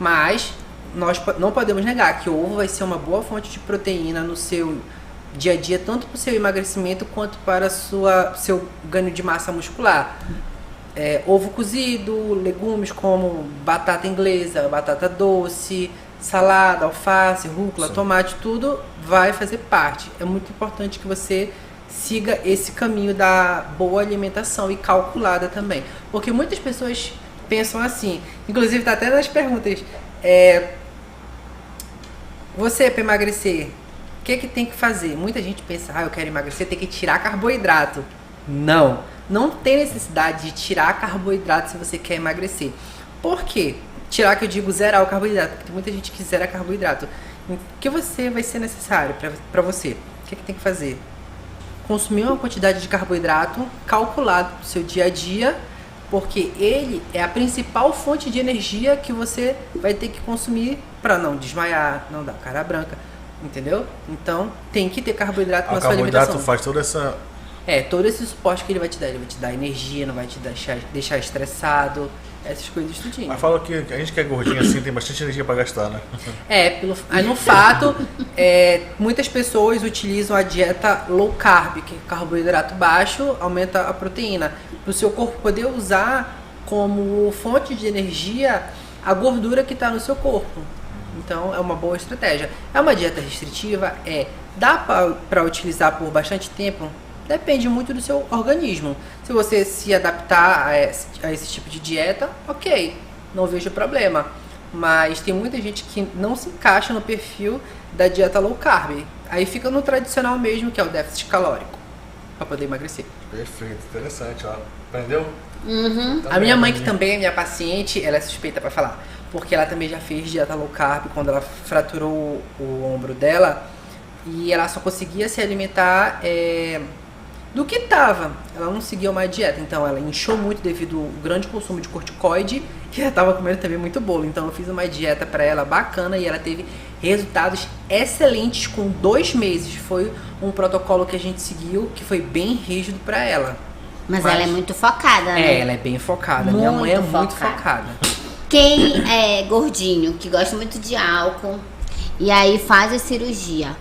S1: Mas nós não podemos negar que o ovo vai ser uma boa fonte de proteína no seu dia a dia, tanto para o seu emagrecimento quanto para seu ganho de massa muscular. Ovo cozido, legumes como batata inglesa, batata doce, salada, alface, rúcula, sim, tomate, tudo vai fazer parte. É muito importante que você siga esse caminho da boa alimentação e calculada também. Porque muitas pessoas pensam assim, inclusive está até nas perguntas, você para emagrecer, o que tem que fazer? Muita gente pensa, eu quero emagrecer, tem que tirar carboidrato. Não tem necessidade de tirar carboidrato se você quer emagrecer. Por quê? Tirar, que eu digo, zerar o carboidrato, porque tem muita gente que zera carboidrato. O que vai ser necessário para você? O que tem que fazer? Consumir uma quantidade de carboidrato calculado para o seu dia a dia, porque ele é a principal fonte de energia que você vai ter que consumir para não desmaiar, não dar cara branca. Entendeu? Então, tem que ter carboidrato na sua alimentação.
S3: O carboidrato faz toda essa...
S1: todo esse suporte que ele vai te dar. Ele vai te dar energia, não vai te deixar estressado, essas coisas tudinho.
S3: Mas fala que a gente que é gordinho assim tem bastante energia para gastar, né?
S1: Aí no fato, muitas pessoas utilizam a dieta low carb, que é carboidrato baixo, aumenta a proteína. Para o seu corpo poder usar como fonte de energia a gordura que está no seu corpo. Então é uma boa estratégia. É uma dieta restritiva? Dá para utilizar por bastante tempo? Depende muito do seu organismo. Se você se adaptar a esse tipo de dieta, ok, não vejo problema. Mas tem muita gente que não se encaixa no perfil da dieta low carb. Aí fica no tradicional mesmo, que é o déficit calórico, para poder emagrecer.
S3: Perfeito, interessante, ó. Aprendeu?
S2: Uhum.
S1: A minha mãe, que também é minha paciente, ela é suspeita para falar, porque ela também já fez dieta low carb quando ela fraturou o ombro dela, e ela só conseguia se alimentar do que estava. Ela não seguia uma dieta, então ela inchou muito devido ao grande consumo de corticoide, e ela estava comendo também muito bolo. Então eu fiz uma dieta para ela bacana e ela teve resultados excelentes com 2 meses. Foi um protocolo que a gente seguiu, que foi bem rígido para ela.
S2: Mas ela é muito focada, né?
S1: Ela é bem focada. Minha mãe é muito focada.
S2: Quem é gordinho, que gosta muito de álcool, e aí faz a cirurgia,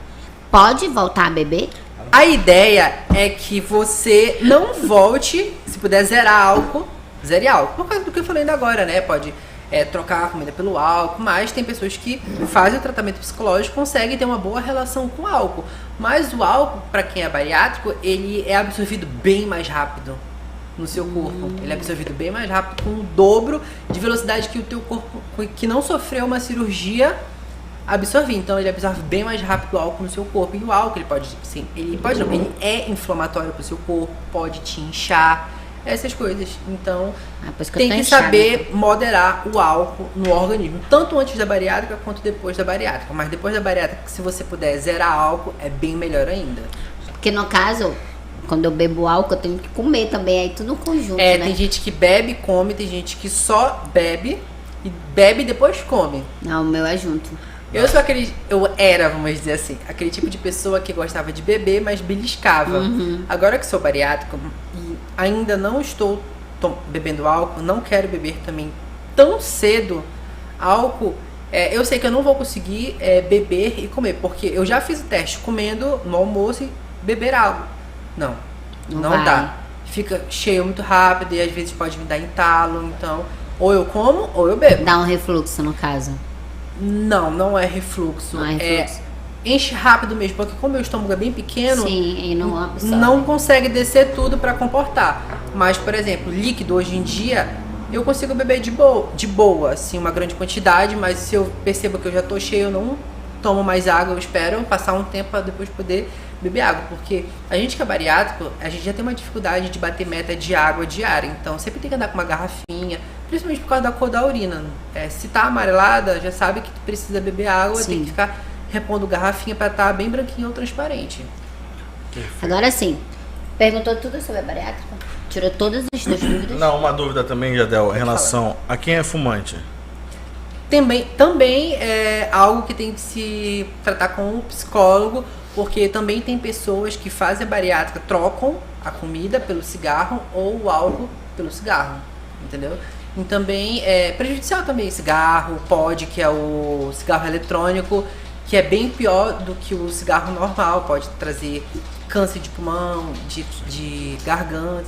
S2: pode voltar a beber?
S1: A ideia é que você não volte, se puder zerar álcool, zere álcool. Por causa do que eu falei ainda agora, né? Pode trocar a comida pelo álcool, mas tem pessoas que fazem o tratamento psicológico e conseguem ter uma boa relação com o álcool. Mas o álcool, para quem é bariátrico, ele é absorvido bem mais rápido no seu corpo. Ele é absorvido bem mais rápido, com o dobro de velocidade que o teu corpo, que não sofreu uma cirurgia, absorver. Então ele absorve bem mais rápido o álcool no seu corpo. E o álcool, ele é inflamatório para o seu corpo, pode te inchar, essas coisas. Então tem que saber moderar o álcool no organismo, tanto antes da bariátrica quanto depois da bariátrica. Mas depois da bariátrica, se você puder zerar álcool, é bem melhor ainda.
S2: Porque no caso, quando eu bebo álcool, eu tenho que comer também, aí tudo no conjunto, né?
S1: Tem gente que bebe e come, tem gente que só bebe e depois come.
S2: Não, o meu é junto.
S1: Eu era, vamos dizer assim, aquele tipo de pessoa que gostava de beber, mas beliscava. Agora que sou bariátrica e ainda não estou bebendo álcool, não quero beber também tão cedo álcool, eu sei que eu não vou conseguir beber e comer, porque eu já fiz o teste comendo no almoço e beber água. Não dá. fica cheio muito rápido e às vezes pode me dar entalo. Então, ou eu como ou eu bebo.
S2: Dá um refluxo, no caso.
S1: Não é refluxo.
S2: Não é refluxo.
S1: Enche rápido mesmo, porque como meu estômago é bem pequeno,
S2: sim, e não absorve.
S1: Não consegue descer tudo para comportar. Mas, por exemplo, líquido hoje em dia, eu consigo beber de boa, assim, uma grande quantidade, mas se eu percebo que eu já tô cheio, eu não tomo mais água, eu espero passar um tempo para depois poder beber água, porque a gente que é bariátrico, a gente já tem uma dificuldade de bater meta de água diária, então sempre tem que andar com uma garrafinha, principalmente por causa da cor da urina. Se tá amarelada, já sabe que tu precisa beber água,
S2: sim,
S1: tem que ficar repondo garrafinha para estar bem branquinho ou transparente.
S2: Agora sim, perguntou tudo sobre a bariátrica? Tirou todas as suas dúvidas?
S3: Não, uma dúvida também, Jadel, em relação a quem é fumante.
S1: Também é algo que tem que se tratar com um psicólogo, porque também tem pessoas que fazem a bariátrica, trocam a comida pelo cigarro ou o álcool pelo cigarro, entendeu? E também é prejudicial também o cigarro, pod, que é o cigarro eletrônico, que é bem pior do que o cigarro normal, pode trazer câncer de pulmão, de garganta,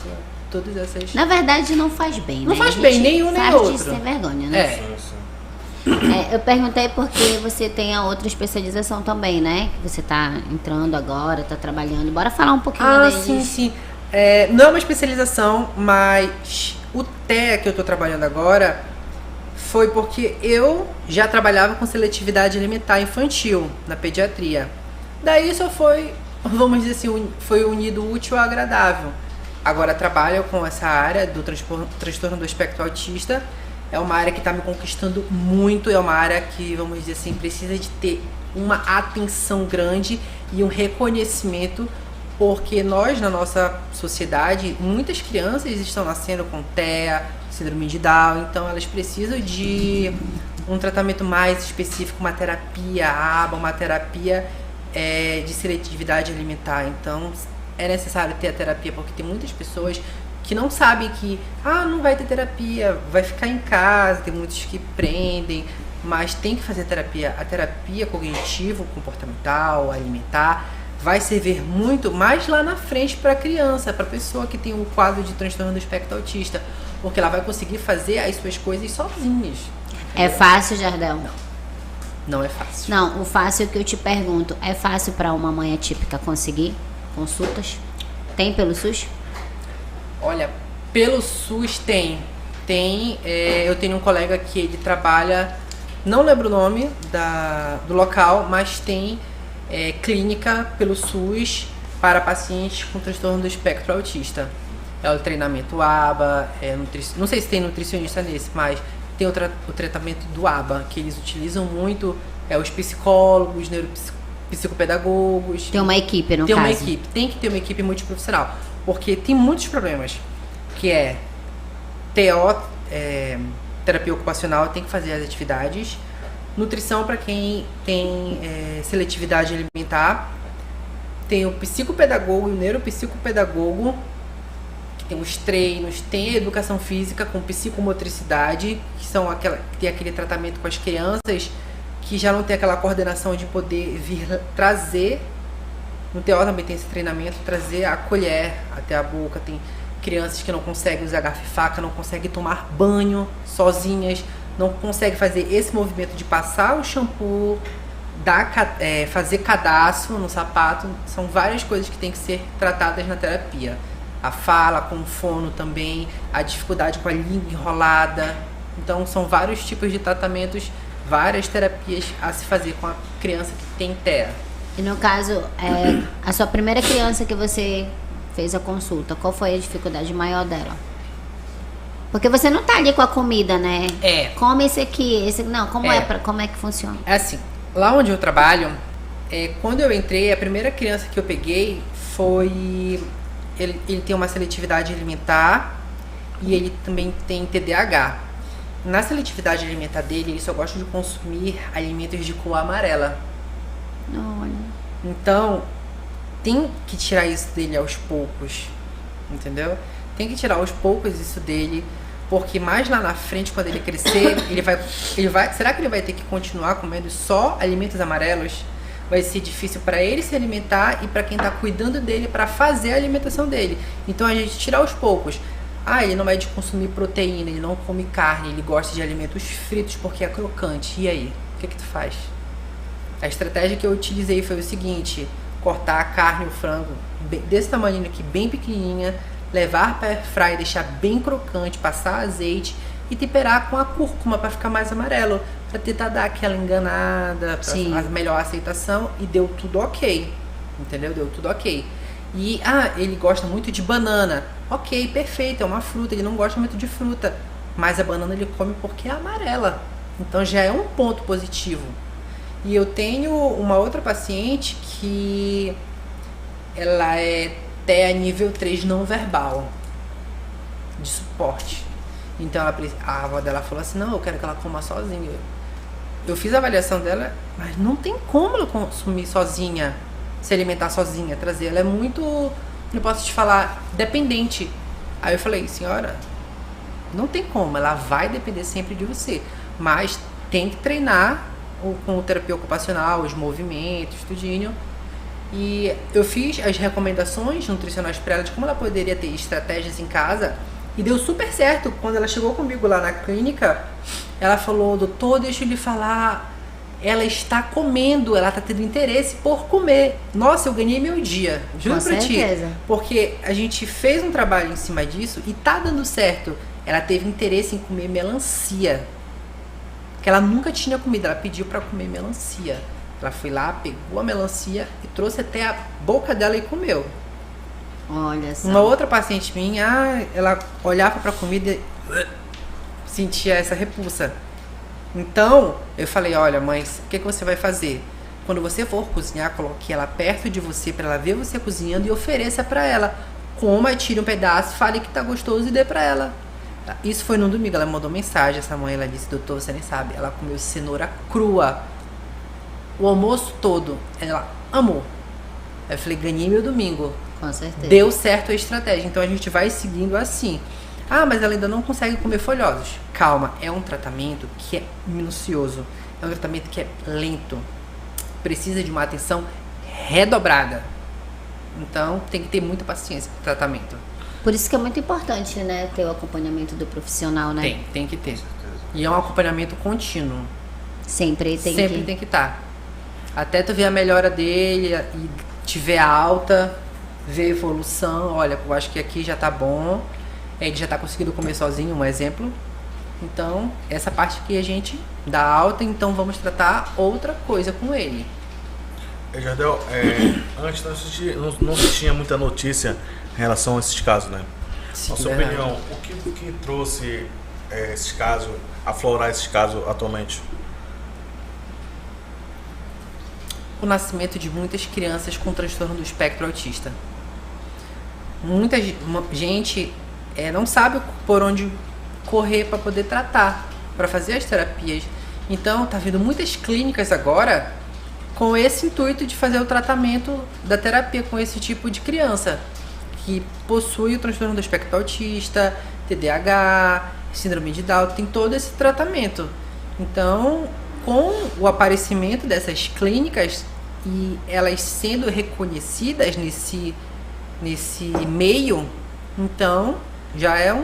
S1: todas essas...
S2: Na verdade não faz bem, né?
S1: Não faz bem, nenhum nem
S2: outro.
S1: outro.
S2: Sem vergonha, né? Eu perguntei porque você tem a outra especialização também, né? Que você tá entrando agora, tá trabalhando. Bora falar um pouquinho deles.
S1: Sim. Não é uma especialização, mas o TEA que eu tô trabalhando agora foi porque eu já trabalhava com seletividade alimentar infantil na pediatria. Daí só foi, vamos dizer assim, foi unido o útil ao agradável. Agora trabalho com essa área do transtorno do espectro autista. É uma área que está me conquistando muito, é uma área que, vamos dizer assim, precisa de ter uma atenção grande e um reconhecimento, porque nós, na nossa sociedade, muitas crianças estão nascendo com TEA, síndrome de Down, então elas precisam de um tratamento mais específico, uma terapia ABA, uma terapia de seletividade alimentar. Então é necessário ter a terapia, porque tem muitas pessoas que não sabem que não vai ter terapia, vai ficar em casa, tem muitos que prendem, mas tem que fazer terapia. A terapia cognitivo-comportamental, alimentar, vai servir muito mais lá na frente para a criança, para a pessoa que tem um quadro de transtorno do espectro autista, porque ela vai conseguir fazer as suas coisas sozinhas.
S2: É fácil, Jardel?
S1: Não é fácil.
S2: Não, o fácil que eu te pergunto, é fácil para uma mãe atípica conseguir consultas? Tem pelo SUS?
S1: Olha, pelo SUS tem. Eu tenho um colega que ele trabalha, não lembro o nome do local, mas tem clínica pelo SUS para pacientes com transtorno do espectro autista. É o treinamento ABA, não sei se tem nutricionista nesse, mas tem o tratamento do ABA, que eles utilizam muito, os psicólogos, neuropsicopedagogos.
S2: Tem uma equipe, no caso.
S1: Tem que ter uma equipe multiprofissional, porque tem muitos problemas, que terapia ocupacional, tem que fazer as atividades, nutrição para quem tem seletividade alimentar, tem o psicopedagogo e o neuropsicopedagogo, que tem os treinos, tem a educação física com psicomotricidade, que tem aquele tratamento com as crianças que já não tem aquela coordenação de poder vir trazer. No TO também tem esse treinamento, trazer a colher até a boca. Tem crianças que não conseguem usar garfo e faca, não conseguem tomar banho sozinhas, não conseguem fazer esse movimento de passar o shampoo, fazer cadastro no sapato. São várias coisas que têm que ser tratadas na terapia. A fala com o fono também, a dificuldade com a língua enrolada. Então são vários tipos de tratamentos, várias terapias a se fazer com a criança que tem TEA.
S2: E no caso, a sua primeira criança que você fez a consulta, qual foi a dificuldade maior dela? Porque você não tá ali com a comida, né? Come esse aqui, esse... Não, como é que funciona?
S1: É assim, lá onde eu trabalho, quando eu entrei, a primeira criança que eu peguei foi... Ele tem uma seletividade alimentar e ele também tem TDAH. Na seletividade alimentar dele, ele só gosta de consumir alimentos de cor amarela.
S2: Olha.
S1: Então, tem que tirar isso dele aos poucos, entendeu? Tem que tirar aos poucos isso dele, porque mais lá na frente, quando ele crescer, ele vai... Será que ele vai ter que continuar comendo só alimentos amarelos? vai ser difícil para ele se alimentar e para quem está cuidando dele para fazer a alimentação dele. Então a gente tira aos poucos. Ele não é de consumir proteína, ele não come carne, ele gosta de alimentos fritos porque é crocante. E aí? O que tu faz? A estratégia que eu utilizei foi o seguinte: cortar a carne, o frango desse tamanho aqui, bem pequenininha, levar para air fry, deixar bem crocante, passar azeite e temperar com a cúrcuma para ficar mais amarelo, para tentar dar aquela enganada, para a melhor aceitação, e deu tudo ok, entendeu? Deu tudo ok. E, ele gosta muito de banana. Ok, perfeito, é uma fruta, ele não gosta muito de fruta, mas a banana ele come porque é amarela, então já é um ponto positivo. E eu tenho uma outra paciente que ela é TEA nível 3 não verbal, de suporte. Então a avó dela falou assim, não, eu quero que ela coma sozinha. Eu fiz a avaliação dela, mas não tem como ela consumir sozinha, se alimentar sozinha, trazer. Ela é muito, eu posso te falar, dependente. Aí eu falei, senhora, não tem como, ela vai depender sempre de você. Mas tem que treinar com terapia ocupacional, os movimentos, tudinho. E eu fiz as recomendações nutricionais para ela de como ela poderia ter estratégias em casa. E deu super certo. Quando ela chegou comigo lá na clínica, ela falou, doutor, deixa eu lhe falar, ela está comendo, ela está tendo interesse por comer. Nossa, eu ganhei meu dia, juro pra ti. Porque a gente fez um trabalho em cima disso e tá dando certo. Ela teve interesse em comer melancia, que ela nunca tinha comido, ela pediu para comer melancia. Ela foi lá, pegou a melancia e trouxe até a boca dela e comeu.
S2: Olha só.
S1: Uma outra paciente minha, ela olhava para a comida e sentia essa repulsa. Então, eu falei, olha, mãe, o que você vai fazer? Quando você for cozinhar, coloque ela perto de você para ela ver você cozinhando e ofereça para ela. Coma, tire um pedaço, fale que tá gostoso e dê para ela. Isso foi no domingo, ela mandou mensagem, essa mãe, ela disse, doutor, você nem sabe, ela comeu cenoura crua. O almoço todo, ela amou. Eu falei, ganhei meu domingo.
S2: Com certeza.
S1: Deu certo a estratégia, então a gente vai seguindo assim. Mas ela ainda não consegue comer folhosos. Calma, é um tratamento que é minucioso. É um tratamento que é lento. Precisa de uma atenção redobrada. Então, tem que ter muita paciência no tratamento.
S2: Por isso que é muito importante, né, ter o acompanhamento do profissional, né?
S1: Tem que ter. E é um acompanhamento contínuo.
S2: Sempre tem
S1: que estar. Até tu ver a melhora dele e tiver alta, ver a evolução. Olha, eu acho que aqui já tá bom. Ele já tá conseguindo comer sozinho, um exemplo. Então, essa parte aqui a gente dá alta, então vamos tratar outra coisa com ele.
S3: Jardel, antes não se tinha muita notícia em relação a esses casos, né?
S1: Sim,
S3: na sua opinião, o que trouxe esses casos, aflorar esses casos atualmente?
S1: O nascimento de muitas crianças com transtorno do espectro autista. Muita gente não sabe por onde correr para poder tratar, para fazer as terapias. Então, tá vindo muitas clínicas agora com esse intuito de fazer o tratamento da terapia com esse tipo de criança que possui o transtorno do espectro autista, TDAH, síndrome de Down, tem todo esse tratamento. Então, com o aparecimento dessas clínicas e elas sendo reconhecidas nesse meio, então já é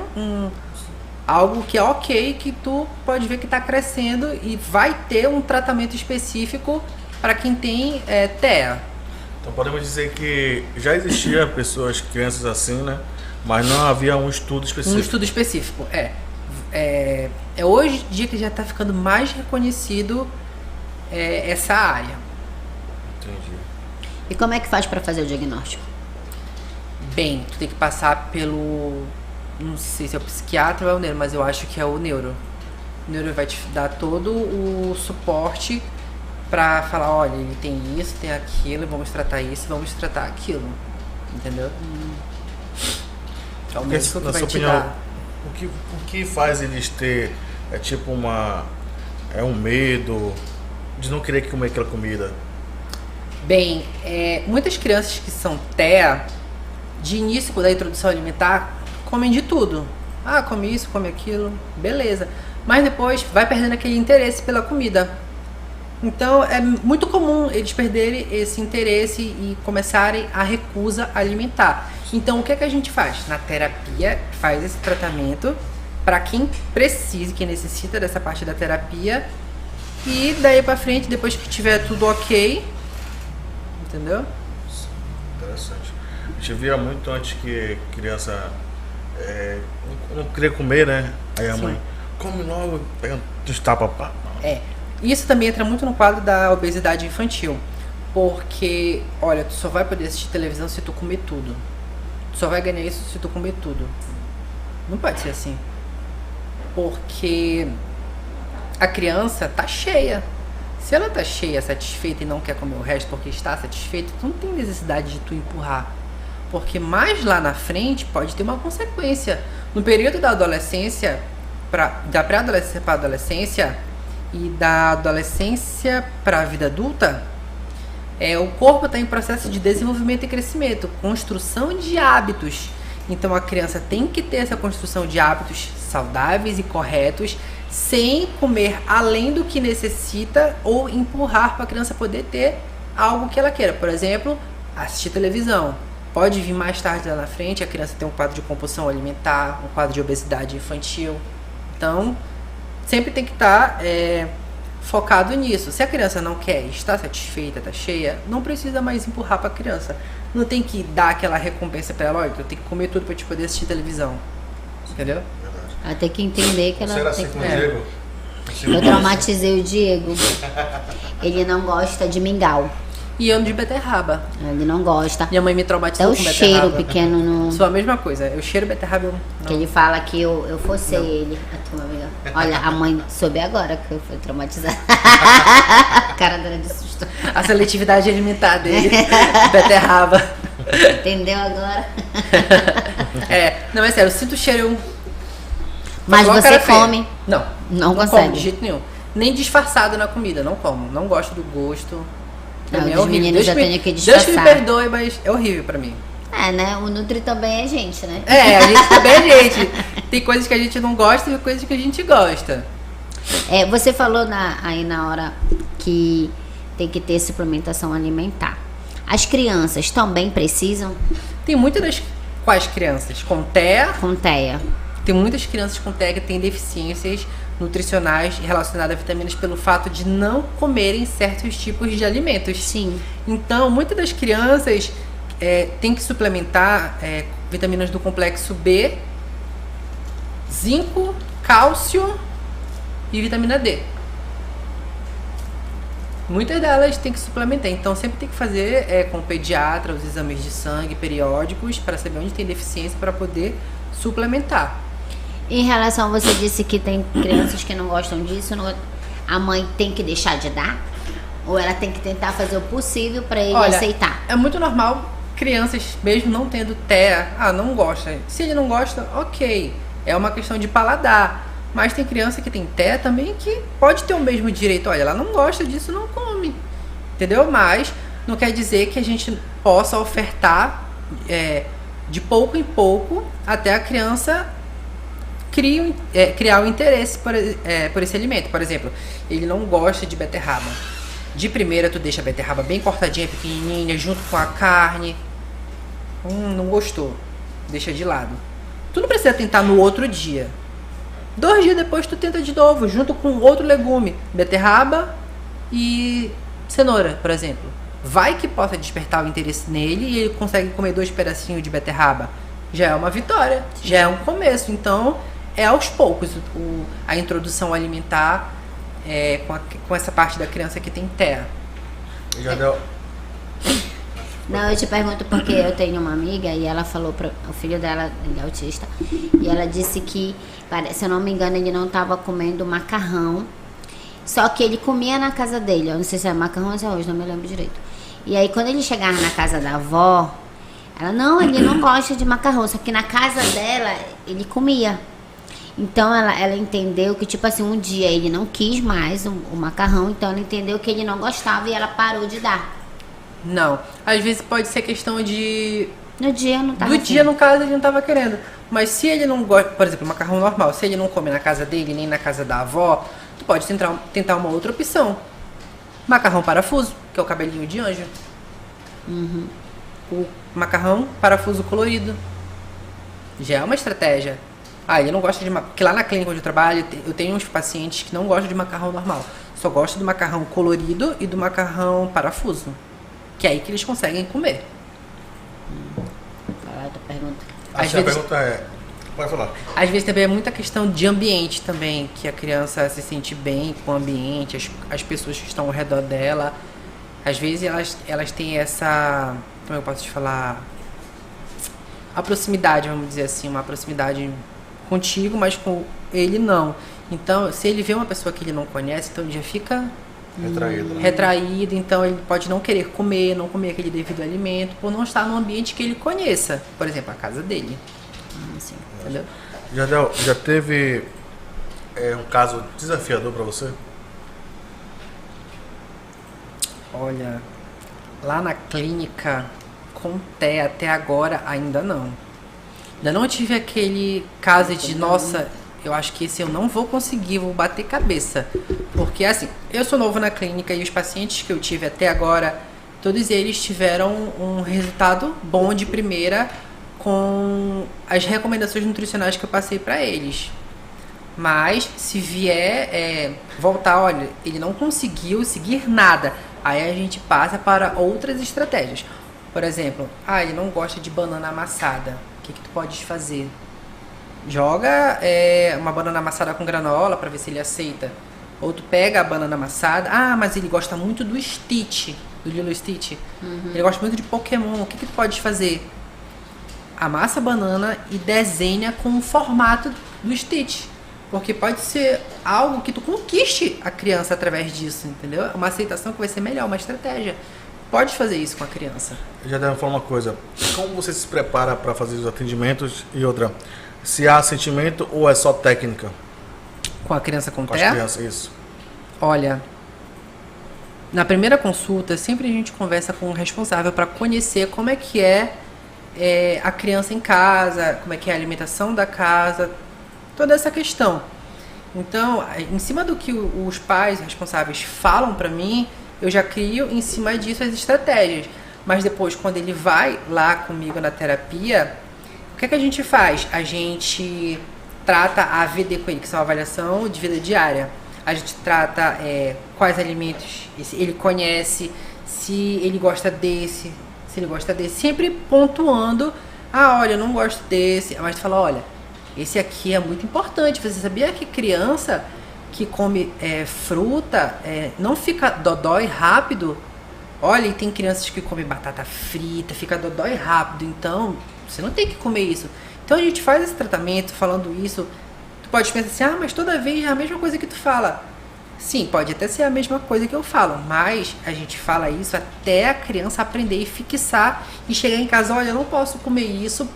S1: algo que é ok, que tu pode ver que está crescendo e vai ter um tratamento específico para quem tem TEA.
S3: Então podemos dizer que já existia crianças assim, né? Mas não havia um estudo específico.
S1: Um estudo específico, é hoje em dia que já está ficando mais reconhecido essa área.
S3: Entendi.
S2: E como é que faz para fazer o diagnóstico?
S1: Bem, tu tem que passar pelo, não sei se é o psiquiatra ou é o neuro, mas eu acho que é o neuro. O neuro vai te dar todo o suporte para falar, olha, ele tem isso, tem aquilo, vamos tratar isso, vamos tratar aquilo. Entendeu?
S3: É o médico que vai te dar. O que faz eles ter tipo um medo de não querer comer aquela comida?
S1: Bem, muitas crianças que são TEA, de início da introdução alimentar, comem de tudo. Come isso, come aquilo, beleza. Mas depois vai perdendo aquele interesse pela comida. Então é muito comum eles perderem esse interesse e começarem a recusa alimentar. Então o que é que a gente faz? Na terapia faz esse tratamento para quem precisa, quem necessita dessa parte da terapia, e daí para frente, depois que tiver tudo ok, entendeu?
S3: Interessante. A gente via muito antes que criança não queria comer, né? Aí a mãe come logo, pega uns tapas.
S1: Isso também entra muito no quadro da obesidade infantil. Porque, olha, tu só vai poder assistir televisão se tu comer tudo. Tu só vai ganhar isso se tu comer tudo. Não pode ser assim. Porque a criança tá cheia. Se ela tá cheia, satisfeita e não quer comer o resto porque está satisfeita, tu não tem necessidade de tu empurrar. Porque mais lá na frente pode ter uma consequência. No período da adolescência, da pré-adolescência para a adolescência e da adolescência para a vida adulta, o corpo está em processo de desenvolvimento e crescimento, construção de hábitos. Então a criança tem que ter essa construção de hábitos saudáveis e corretos, sem comer além do que necessita ou empurrar para a criança poder ter algo que ela queira. Por exemplo, assistir televisão. Pode vir mais tarde lá na frente, a criança tem um quadro de compulsão alimentar, um quadro de obesidade infantil. Então, sempre tem que estar focado nisso. Se a criança não quer, está satisfeita, está cheia, não precisa mais empurrar para a criança. Não tem que dar aquela recompensa para ela, olha, eu tenho que comer tudo para te poder assistir televisão. Entendeu?
S2: Ela tem que entender que ela tem que...
S3: Diego?
S2: Eu traumatizei o Diego. Ele não gosta de mingau.
S1: E amo de beterraba.
S2: Ele não gosta.
S1: Minha mãe me traumatizou
S2: com
S1: beterraba.
S2: Até o cheiro pequeno no...
S1: Sou a mesma coisa. Eu cheiro beterraba, eu não.
S2: Que ele fala que eu forcei ele. A tua amiga. Olha, a mãe soube agora que eu fui traumatizada. A cara dela de susto.
S1: A seletividade alimentar dele. Beterraba.
S2: Entendeu agora?
S1: Não, é sério, eu sinto o cheiro.
S2: Mas você come?
S1: Não
S2: consegue?
S1: Como, de jeito nenhum. Nem disfarçado na comida, não como. Não gosto do gosto. Pra mim é
S2: os
S1: horrível.
S2: meninos já têm que disfarçar.
S1: Deus que me perdoe, mas é horrível pra mim.
S2: Né? O Nutri também é gente, né?
S1: A gente também é gente. Tem coisas que a gente não gosta e coisas que a gente gosta.
S2: Você falou aí na hora que tem que ter suplementação alimentar. As crianças também precisam?
S1: Tem muitas quais crianças? Com TEA?
S2: Com TEA.
S1: Tem muitas crianças com TEA que têm deficiências nutricionais relacionadas a vitaminas pelo fato de não comerem certos tipos de alimentos.
S2: Sim.
S1: Então, muitas das crianças têm que suplementar vitaminas do complexo B, zinco, cálcio e vitamina D. Muitas delas têm que suplementar, então sempre tem que fazer com o pediatra os exames de sangue periódicos para saber onde tem deficiência para poder suplementar.
S2: Em relação, você disse que tem crianças que não gostam disso, a mãe tem que deixar de dar? Ou ela tem que tentar fazer o possível para ele aceitar?
S1: É muito normal crianças, mesmo não tendo TEA, não gosta. Se ele não gosta, ok, é uma questão de paladar. Mas tem criança que tem TEA também que pode ter o mesmo direito. Olha, ela não gosta disso, não come. Entendeu? Mas não quer dizer que a gente possa ofertar de pouco em pouco até a criança criar o interesse por esse alimento. Por exemplo, ele não gosta de beterraba. De primeira, tu deixa a beterraba bem cortadinha, pequenininha, junto com a carne. Não gostou. Deixa de lado. Tu não precisa tentar no outro dia. 2 dias depois tu tenta de novo, junto com outro legume. Beterraba e cenoura, por exemplo. Vai que possa despertar o interesse nele e ele consegue comer 2 pedacinhos de beterraba. Já é uma vitória, já é um começo. Então, aos poucos a introdução alimentar com essa parte da criança que tem TEA.
S3: Já deu...
S2: Não, eu te pergunto porque eu tenho uma amiga e ela falou para o filho dela, ele é autista, e ela disse que, se eu não me engano, ele não estava comendo macarrão, só que ele comia na casa dele. Eu não sei se é macarrão ou se é arroz, não me lembro direito. E aí, quando ele chegava na casa da avó, ela, não, ele não gosta de macarrão, só que na casa dela, ele comia. Então, ela entendeu que, tipo assim, um dia ele não quis mais o macarrão, então ela entendeu que ele não gostava e ela parou de dar.
S1: Não, às vezes pode ser questão de...
S2: No dia não tava
S1: Do dia, no caso, ele não estava querendo. Mas se ele não gosta, por exemplo, macarrão normal, se ele não come na casa dele, nem na casa da avó, tu pode tentar uma outra opção. Macarrão parafuso, que é o cabelinho de anjo. O macarrão parafuso colorido. Já é uma estratégia. Ele não gosta de macarrão. Porque lá na clínica onde eu trabalho, eu tenho uns pacientes que não gostam de macarrão normal. Só gostam do macarrão colorido e do macarrão parafuso. Que é aí que eles conseguem comer.
S2: Outra pergunta.
S3: A pergunta é... Pode falar.
S1: Às vezes também é muita questão de ambiente também. Que a criança se sente bem com o ambiente, as pessoas que estão ao redor dela. Às vezes elas têm essa... Como eu posso te falar? A proximidade, vamos dizer assim. Uma proximidade contigo, mas com ele não. Então, se ele vê uma pessoa que ele não conhece, então ele já fica retraído. Então, ele pode não querer comer, não comer aquele devido alimento, por não estar num ambiente que ele conheça. Por exemplo, a casa dele. Assim, entendeu?
S3: Já teve um caso desafiador para você?
S1: Olha, lá na clínica, com TEA até agora, ainda não. Ainda não tive aquele caso de, nossa, eu acho que esse eu não vou conseguir, vou bater cabeça. Porque assim, eu sou novo na clínica e os pacientes que eu tive até agora, todos eles tiveram um resultado bom de primeira com as recomendações nutricionais que eu passei para eles. Mas se vier voltar, olha, ele não conseguiu seguir nada, aí a gente passa para outras estratégias. Por exemplo, ele não gosta de banana amassada. O que tu podes fazer? Joga uma banana amassada com granola para ver se ele aceita. Ou tu pega a banana amassada. Mas ele gosta muito do Stitch, do Lilo Stitch. Ele gosta muito de Pokémon. O que tu podes fazer? Amassa a banana e desenha com o formato do Stitch. Porque pode ser algo que tu conquiste a criança através disso, entendeu? Uma aceitação que vai ser melhor, uma estratégia. Pode fazer isso com a criança.
S3: Já devo falar uma coisa. Como você se prepara para fazer os atendimentos? E outra, se há sentimento ou é só técnica?
S1: Com a criança com TEA?
S3: Com as crianças, isso.
S1: Olha, na primeira consulta, sempre a gente conversa com o responsável para conhecer como é que é a criança em casa, como é que é a alimentação da casa, toda essa questão. Então, em cima do que os pais responsáveis falam para mim, eu já crio em cima disso as estratégias. Mas depois, quando ele vai lá comigo na terapia, o que é que a gente faz? A gente trata a AVD com ele, que são a avaliação de vida diária. A gente trata quais alimentos ele conhece, se ele gosta desse, sempre pontuando, olha, eu não gosto desse. Mas tu fala, olha, esse aqui é muito importante. Você sabia que criança que come fruta não fica dodói rápido? Olha, e tem crianças que comem batata frita, fica dodói rápido, então você não tem que comer isso. Então a gente faz esse tratamento falando isso. Tu pode pensar assim, mas toda vez é a mesma coisa que tu fala. Sim, pode até ser a mesma coisa que eu falo, mas a gente fala isso até a criança aprender e fixar e chegar em casa, olha, eu não posso comer isso,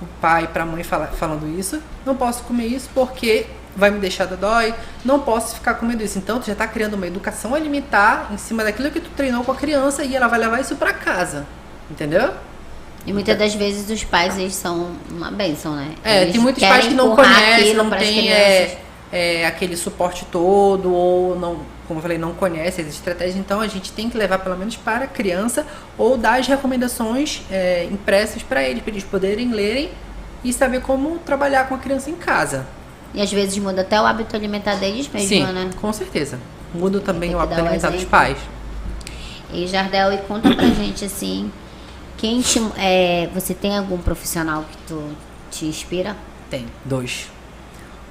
S1: o pai para a mãe falando isso, não posso comer isso porque vai me deixar dodói, não posso ficar comendo isso. Então tu já está criando uma educação alimentar em cima daquilo que tu treinou com a criança e ela vai levar isso para casa, entendeu?
S2: E muitas das vezes os pais, eles são uma bênção, né? Eles
S1: tem muitos pais que não conhecem, não tem aquele suporte todo, ou não, como eu falei, não conhece as estratégias. Então a gente tem que levar pelo menos para a criança ou dar as recomendações impressas para eles poderem lerem e saber como trabalhar com a criança em casa.
S2: E às vezes muda até o hábito alimentar deles mesmo,
S1: sim,
S2: né?
S1: Com certeza. Muda também o hábito alimentar dos pais.
S2: E Jardel, e conta pra gente assim, você tem algum profissional que tu te inspira?
S1: Tem, 2.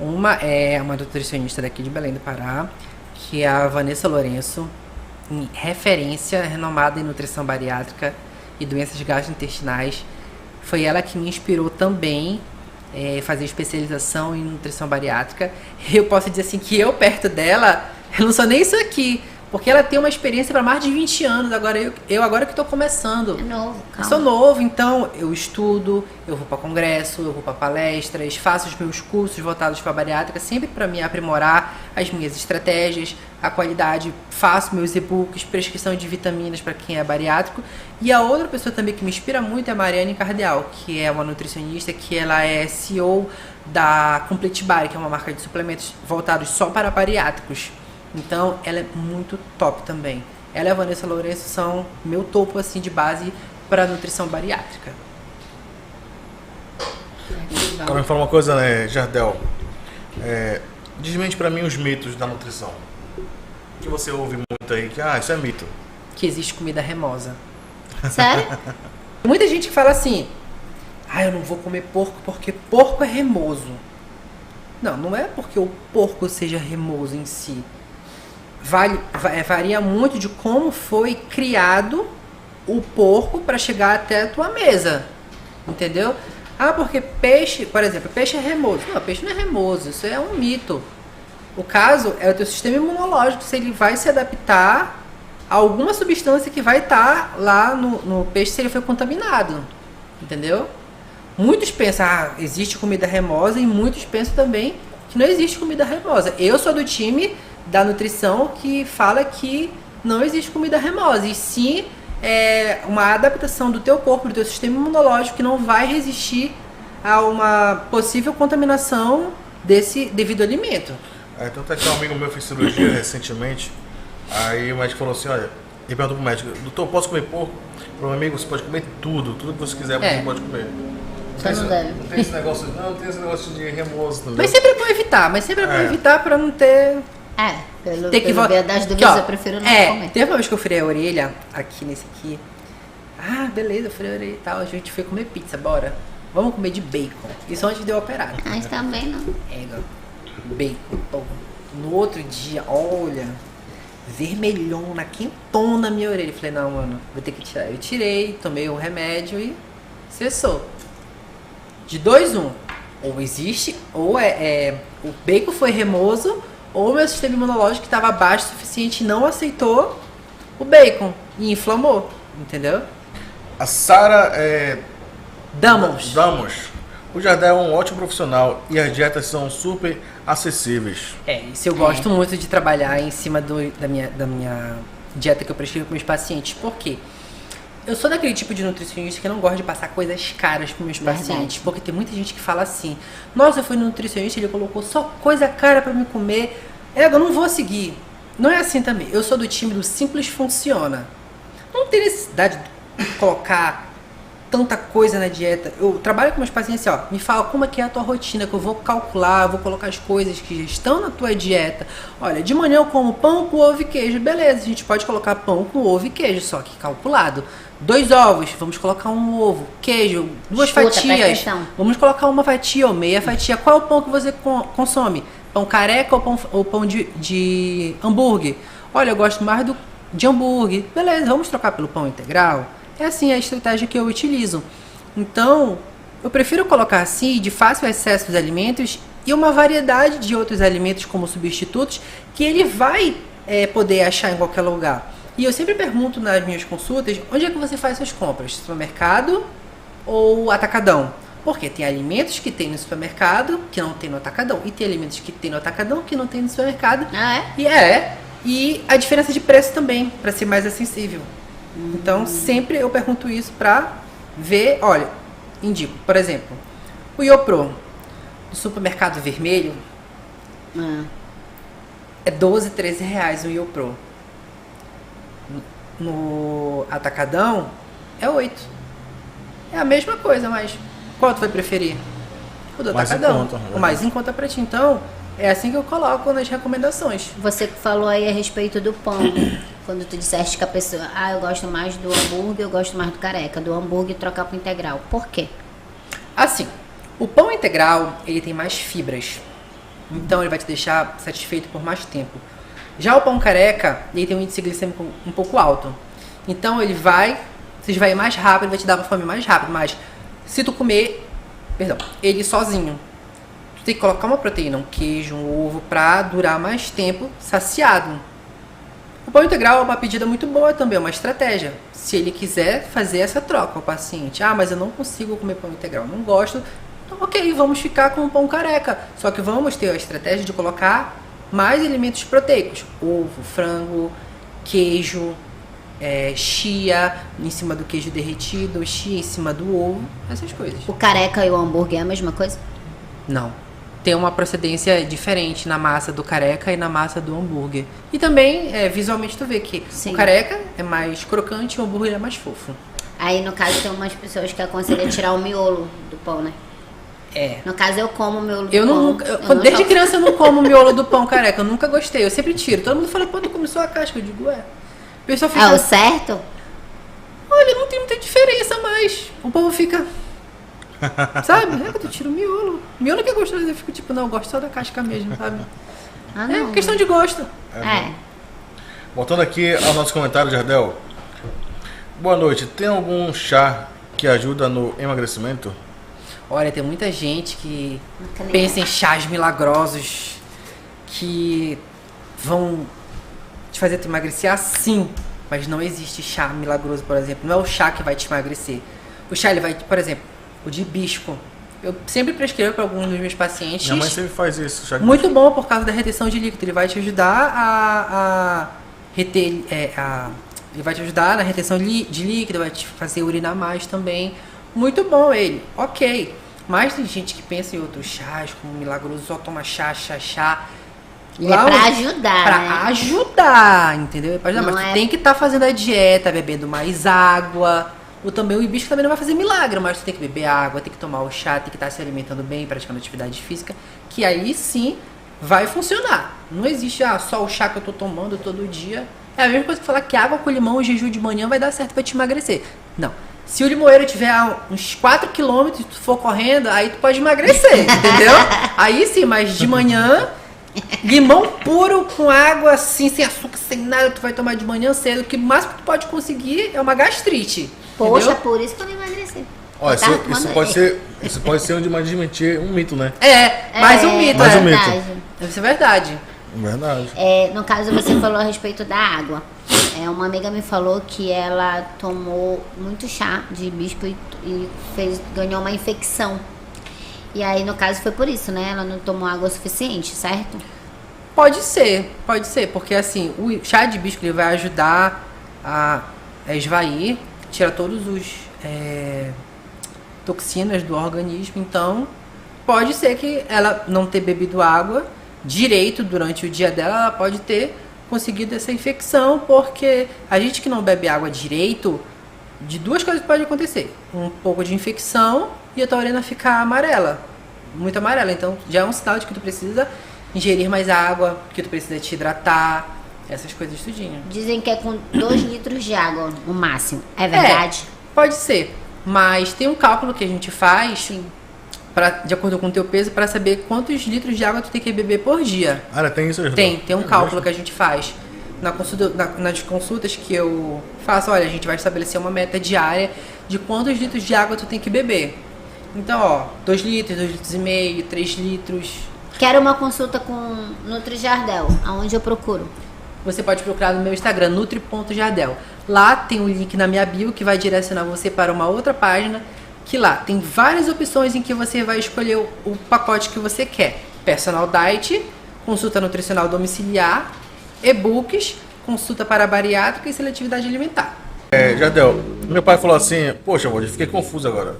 S1: Uma é uma nutricionista daqui de Belém do Pará, que é a Vanessa Lourenço, referência renomada em nutrição bariátrica e doenças gastrointestinais. Foi ela que me inspirou também fazer especialização em nutrição bariátrica. Eu posso dizer assim que eu perto dela, eu não sou nem isso aqui, porque ela tem uma experiência para mais de 20 anos. Agora eu agora que estou começando.
S2: É novo, calma.
S1: Eu sou novo, então eu estudo, eu vou para congresso, eu vou para palestras, faço os meus cursos voltados para bariátrica, sempre para me aprimorar as minhas estratégias, a qualidade, faço meus e-books, prescrição de vitaminas para quem é bariátrico. E a outra pessoa também que me inspira muito é a Mariane Cardial, que é uma nutricionista, que ela é CEO da Complete Bari, que é uma marca de suplementos voltados só para bariátricos. Então, ela é muito top também. ela e a Vanessa Lourenço são meu topo assim de base para nutrição bariátrica.
S3: Agora me fala uma coisa, né, Jardel? Desmente pra mim os mitos da nutrição. Que você ouve muito aí, que isso é mito.
S1: Que existe comida remosa.
S2: Sério?
S1: Muita gente fala assim, eu não vou comer porco porque porco é remoso. Não, não é porque o porco seja remoso em si. Varia muito de como foi criado o porco para chegar até a tua mesa. Entendeu? Porque peixe, por exemplo, peixe é remoso. Não, peixe não é remoso, isso é um mito. O caso é o teu sistema imunológico, se ele vai se adaptar a alguma substância que vai estar lá no peixe se ele foi contaminado. Entendeu? Muitos pensam, existe comida remosa, e muitos pensam também que não existe comida remosa. Eu sou do time da nutrição que fala que não existe comida remosa, e sim uma adaptação do teu corpo, do teu sistema imunológico, que não vai resistir a uma possível contaminação desse devido alimento.
S3: Então até que um amigo meu fez cirurgia recentemente, aí o médico falou assim, olha, ele perguntou pro médico, doutor, posso comer porco? Para um amigo, você pode comer tudo que você quiser, você pode comer. Não tem esse negócio, não tem esse negócio de remoso também.
S1: Mas sempre é bom evitar, para não ter...
S2: pelo ver das dúvidas, eu prefiro não comer.
S1: Teve uma vez que eu furei a orelha, aqui nesse aqui. Beleza, eu furei a orelha e tal, a gente foi comer pizza, bora. Vamos comer de bacon. Isso antes de eu operar.
S2: Isso também não.
S1: Bacon, pô. No outro dia, olha, vermelhona, quentona na minha orelha. Falei, não, mano, vou ter que tirar. Eu tirei, tomei o remédio e cessou. De 2, 1. Ou existe, ou o bacon foi remoso, ou o meu sistema imunológico estava baixo o suficiente e não aceitou o bacon e inflamou, entendeu?
S3: A Sara
S1: Damos.
S3: O Jardel é um ótimo profissional e as dietas são super acessíveis.
S1: Isso eu gosto muito de trabalhar em cima da minha dieta que eu prescrevo para meus pacientes. Por quê? Eu sou daquele tipo de nutricionista que não gosta de passar coisas caras para meus pacientes. Porque tem muita gente que fala assim, nossa, eu fui no nutricionista, ele colocou só coisa cara para me comer. Eu não vou seguir. Não é assim também. Eu sou do time do simples funciona. Não tem necessidade de colocar tanta coisa na dieta. Eu trabalho com meus pacientes assim, me fala como é que é a tua rotina, que eu vou calcular, vou colocar as coisas que já estão na tua dieta. Olha, de manhã eu como pão com ovo e queijo. Beleza, a gente pode colocar pão com ovo e queijo, só que calculado. 2 ovos, vamos colocar um ovo, queijo, 2 fatias, vamos colocar uma fatia ou meia fatia. Qual é o pão que você consome? Pão careca ou pão de hambúrguer? Olha, eu gosto mais de hambúrguer. Beleza, vamos trocar pelo pão integral? É assim a estratégia que eu utilizo. Então, eu prefiro colocar assim, de fácil acesso aos alimentos e uma variedade de outros alimentos como substitutos que ele vai poder achar em qualquer lugar. E eu sempre pergunto nas minhas consultas, onde é que você faz suas compras? Supermercado ou atacadão? Porque tem alimentos que tem no supermercado que não tem no atacadão. E tem alimentos que tem no atacadão que não tem no supermercado. E a diferença de preço também, para ser mais acessível. Então, sempre eu pergunto isso para ver, olha, indico, por exemplo, o Iopro do supermercado vermelho é 12, 13 reais o Iopro. No atacadão é 8. É a mesma coisa, mas qual tu vai preferir? O do atacadão. O mais em conta pra ti. Então, é assim que eu coloco nas recomendações.
S2: Você falou aí a respeito do pão. Quando tu disseste que a pessoa, eu gosto mais do hambúrguer, eu gosto mais do careca. Do hambúrguer trocar pro integral. Por quê?
S1: Assim, o pão integral, ele tem mais fibras. Então, ele vai te deixar satisfeito por mais tempo. Já o pão careca, ele tem um índice glicêmico um pouco alto. Então, ele vai ir mais rápido, vai te dar uma fome mais rápido. Mas, se tu comer, ele sozinho, tu tem que colocar uma proteína, um queijo, um ovo, pra durar mais tempo saciado. O pão integral é uma pedida muito boa também, é uma estratégia. Se ele quiser fazer essa troca, o paciente, mas eu não consigo comer pão integral, não gosto, então, ok, vamos ficar com o pão careca. Só que vamos ter a estratégia de colocar mais alimentos proteicos, ovo, frango, queijo, chia em cima do queijo derretido, chia em cima do ovo, essas coisas.
S2: O careca e o hambúrguer é a mesma coisa?
S1: Não. ter uma procedência diferente na massa do careca e na massa do hambúrguer. E também, visualmente, tu vê que o careca é mais crocante e o hambúrguer é mais fofo.
S2: Aí, no caso, tem umas pessoas que aconselham tirar o miolo do pão, né? No caso, eu como o miolo do pão.
S1: Desde criança eu não como o miolo do pão careca. Eu nunca gostei. Eu sempre tiro. Todo mundo fala, pô, tu come só a casca. Eu digo, O pessoal fica...
S2: É o certo?
S1: Olha, não tem muita diferença, mas o povo fica... Sabe? Tu tira o miolo. Miolo que é gostoso. Eu fico tipo, não, eu gosto só da casca mesmo, sabe? É questão de gosto.
S3: Voltando aqui ao nosso comentário, Jardel. Boa noite. Tem algum chá que ajuda no emagrecimento?
S1: Olha, tem muita gente que pensa em chás milagrosos que vão te fazer tu emagrecer assim. Mas não existe chá milagroso, por exemplo. Não é o chá que vai te emagrecer. O chá, ele vai, por exemplo, o de hibisco. Eu sempre prescrevo para alguns dos meus pacientes.
S3: Minha mãe sempre faz isso. Chá de
S1: muito
S3: hibisco.
S1: bom por causa da retenção de líquido. Ele vai te ajudar a reter... ele vai te ajudar na retenção de líquido, vai te fazer urinar mais também. Muito bom ele, ok. Mas tem gente que pensa em outros chás, como milagroso, só toma chá.
S2: Ele é pra ajudar,
S1: Pra ajudar, entendeu? É pra ajudar, mas tu tem que estar fazendo a dieta, bebendo mais água. O hibisco também não vai fazer milagre, mas tu tem que beber água, tem que tomar o chá, tem que estar se alimentando bem, praticando atividade física, que aí sim vai funcionar. Não existe só o chá que eu tô tomando todo dia. É a mesma coisa que falar que água com limão, jejum de manhã vai dar certo pra te emagrecer. Não. Se o limoeiro tiver uns 4 km e tu for correndo, aí tu pode emagrecer, entendeu? Aí sim, mas de manhã, limão puro com água assim, sem açúcar, sem nada, tu vai tomar de manhã cedo. O que mais que tu pode conseguir é uma gastrite.
S2: Poxa,
S1: entendeu?
S2: Por isso que eu não emagreci.
S3: Olha, isso pode ser de desmentir um mito, né?
S1: Mais um mito.
S3: Mais um mito.
S1: Deve ser verdade.
S3: Verdade.
S2: No caso, você falou a respeito da água. Uma amiga me falou que ela tomou muito chá de hibisco e ganhou uma infecção. E aí, no caso, foi por isso, né? Ela não tomou água suficiente, certo?
S1: Pode ser, porque assim, o chá de hibisco ele vai ajudar a esvair, tirar todos os toxinas do organismo. Então, pode ser que ela não ter bebido água direito durante o dia dela, ela pode ter conseguido essa infecção, porque a gente que não bebe água direito, de duas coisas pode acontecer: um pouco de infecção e a tua urina ficar amarela, muito amarela. Então já é um sinal de que tu precisa ingerir mais água, que tu precisa te hidratar, essas coisas tudinho.
S2: Dizem que é com 2 litros de água o máximo, é verdade?
S1: Pode ser, mas tem um cálculo que a gente faz de acordo com o teu peso, para saber quantos litros de água tu tem que beber por dia.
S3: Tem isso aí?
S1: Tem um cálculo que a gente faz. Nas consultas que eu faço, olha, a gente vai estabelecer uma meta diária de quantos litros de água tu tem que beber. Então, 2 litros, 2 litros e meio, 3 litros.
S2: Quero uma consulta com Nutri Jardel, aonde eu procuro?
S1: Você pode procurar no meu Instagram, nutri.jardel. Lá tem um link na minha bio que vai direcionar você para uma outra página, que lá tem várias opções em que você vai escolher o pacote que você quer. Personal Diet, consulta nutricional domiciliar, e-books, consulta para bariátrica e seletividade alimentar.
S3: Jardel, meu pai falou assim, poxa, eu fiquei confuso agora.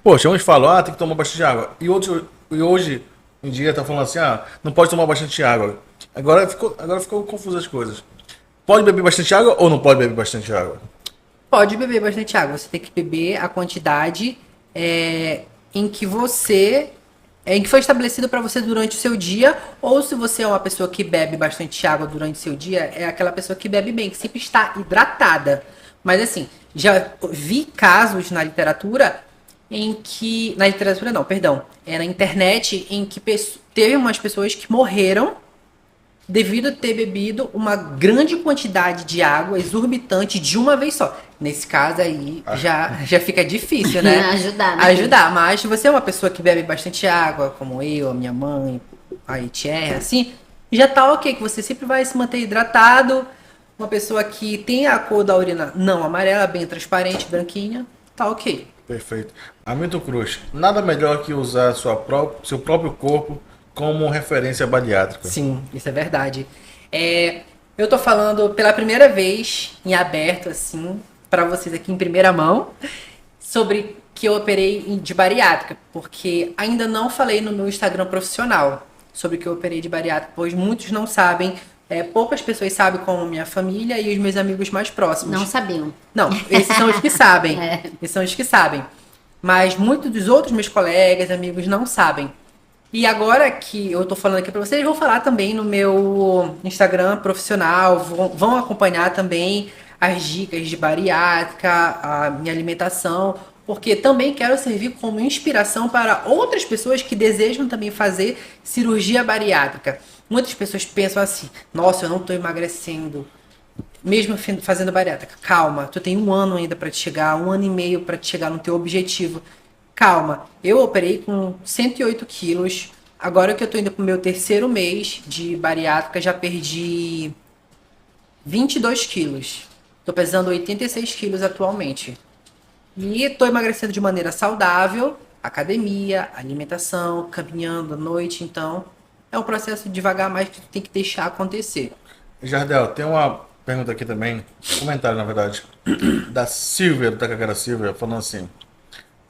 S3: Poxa, uns falam, tem que tomar bastante água. E hoje em dia tá falando assim, não pode tomar bastante água. Agora ficou confuso as coisas. Pode beber bastante água ou não pode beber bastante água?
S1: Pode beber bastante água. Você tem que beber a quantidade em que foi estabelecido para você durante o seu dia, ou se você é uma pessoa que bebe bastante água durante o seu dia, é aquela pessoa que bebe bem, que sempre está hidratada. Mas assim, já vi casos na literatura na internet, em que teve umas pessoas que morreram devido a ter bebido uma grande quantidade de água exorbitante de uma vez só. Nesse caso aí, já fica difícil, né? Ajudar. Mas se você é uma pessoa que bebe bastante água, como eu, a minha mãe, a Etier, assim, já tá ok, que você sempre vai se manter hidratado. Uma pessoa que tem a cor da urina não amarela, bem transparente, branquinha, tá ok.
S3: Perfeito. Hamilton Cruz, nada melhor que usar seu próprio corpo como referência bariátrica.
S1: Sim, isso é verdade. Eu tô falando pela primeira vez em aberto, assim, para vocês aqui em primeira mão, sobre que eu operei de bariátrica, porque ainda não falei no meu Instagram profissional sobre que eu operei de bariátrica, pois muitos não sabem, poucas pessoas sabem, como minha família e os meus amigos mais próximos.
S2: Não sabiam.
S1: Não, esses são os que sabem. Esses são os que sabem. Mas muitos dos outros meus colegas, amigos, não sabem. E agora que eu tô falando aqui pra vocês, vou falar também no meu Instagram profissional, vão acompanhar também as dicas de bariátrica, a minha alimentação, porque também quero servir como inspiração para outras pessoas que desejam também fazer cirurgia bariátrica. Muitas pessoas pensam assim, nossa, eu não tô emagrecendo, mesmo fazendo bariátrica. Calma, tu tem 1 ano ainda para te chegar, 1 ano e meio para te chegar no teu objetivo. Calma, eu operei com 108 quilos. Agora que eu tô indo pro meu 3º mês de bariátrica, já perdi 22 quilos. Tô pesando 86 quilos atualmente. E tô emagrecendo de maneira saudável, academia, alimentação, caminhando à noite. Então, é um processo devagar, mas que tu tem que deixar acontecer.
S3: Jardel, tem uma pergunta aqui também, comentário na verdade, da Silvia, do Tacacara Silvia, falando assim: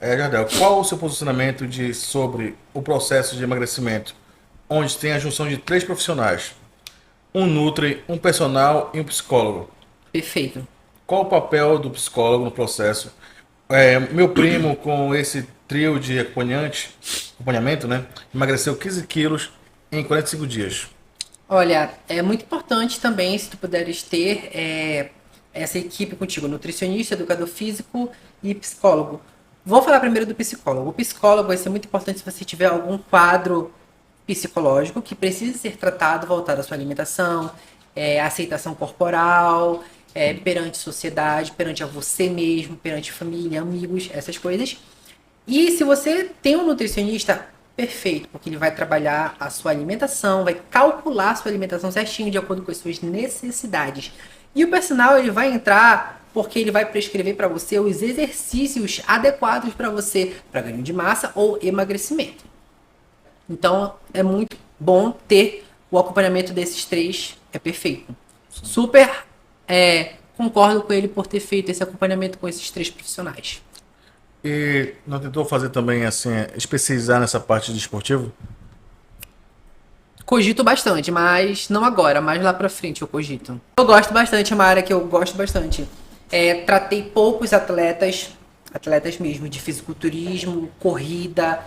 S3: Jardel, qual o seu posicionamento sobre o processo de emagrecimento, onde tem a junção de 3 profissionais, um nutri, um personal e um psicólogo?
S1: Perfeito.
S3: Qual o papel do psicólogo no processo? Meu primo, com esse trio de acompanhamento, né, emagreceu 15 quilos em 45 dias.
S1: Olha, é muito importante também, se tu puderes ter essa equipe contigo, nutricionista, educador físico e psicólogo. Vou falar primeiro do psicólogo. O psicólogo vai ser muito importante se você tiver algum quadro psicológico que precisa ser tratado, voltado à sua alimentação, aceitação corporal, perante a sociedade, perante a você mesmo, perante família, amigos, essas coisas. E se você tem um nutricionista, perfeito, porque ele vai trabalhar a sua alimentação, vai calcular a sua alimentação certinho de acordo com as suas necessidades. E o personal, ele vai entrar porque ele vai prescrever para você os exercícios adequados para você, para ganho de massa ou emagrecimento. Então, é muito bom ter o acompanhamento desses 3, é perfeito. Super concordo com ele por ter feito esse acompanhamento com esses 3 profissionais.
S3: E não tentou fazer também, assim, especializar nessa parte de esportivo?
S1: Cogito bastante, mas não agora, mais lá pra frente eu cogito. Eu gosto bastante, é uma área que eu gosto bastante. Tratei poucos atletas mesmo, de fisiculturismo, corrida,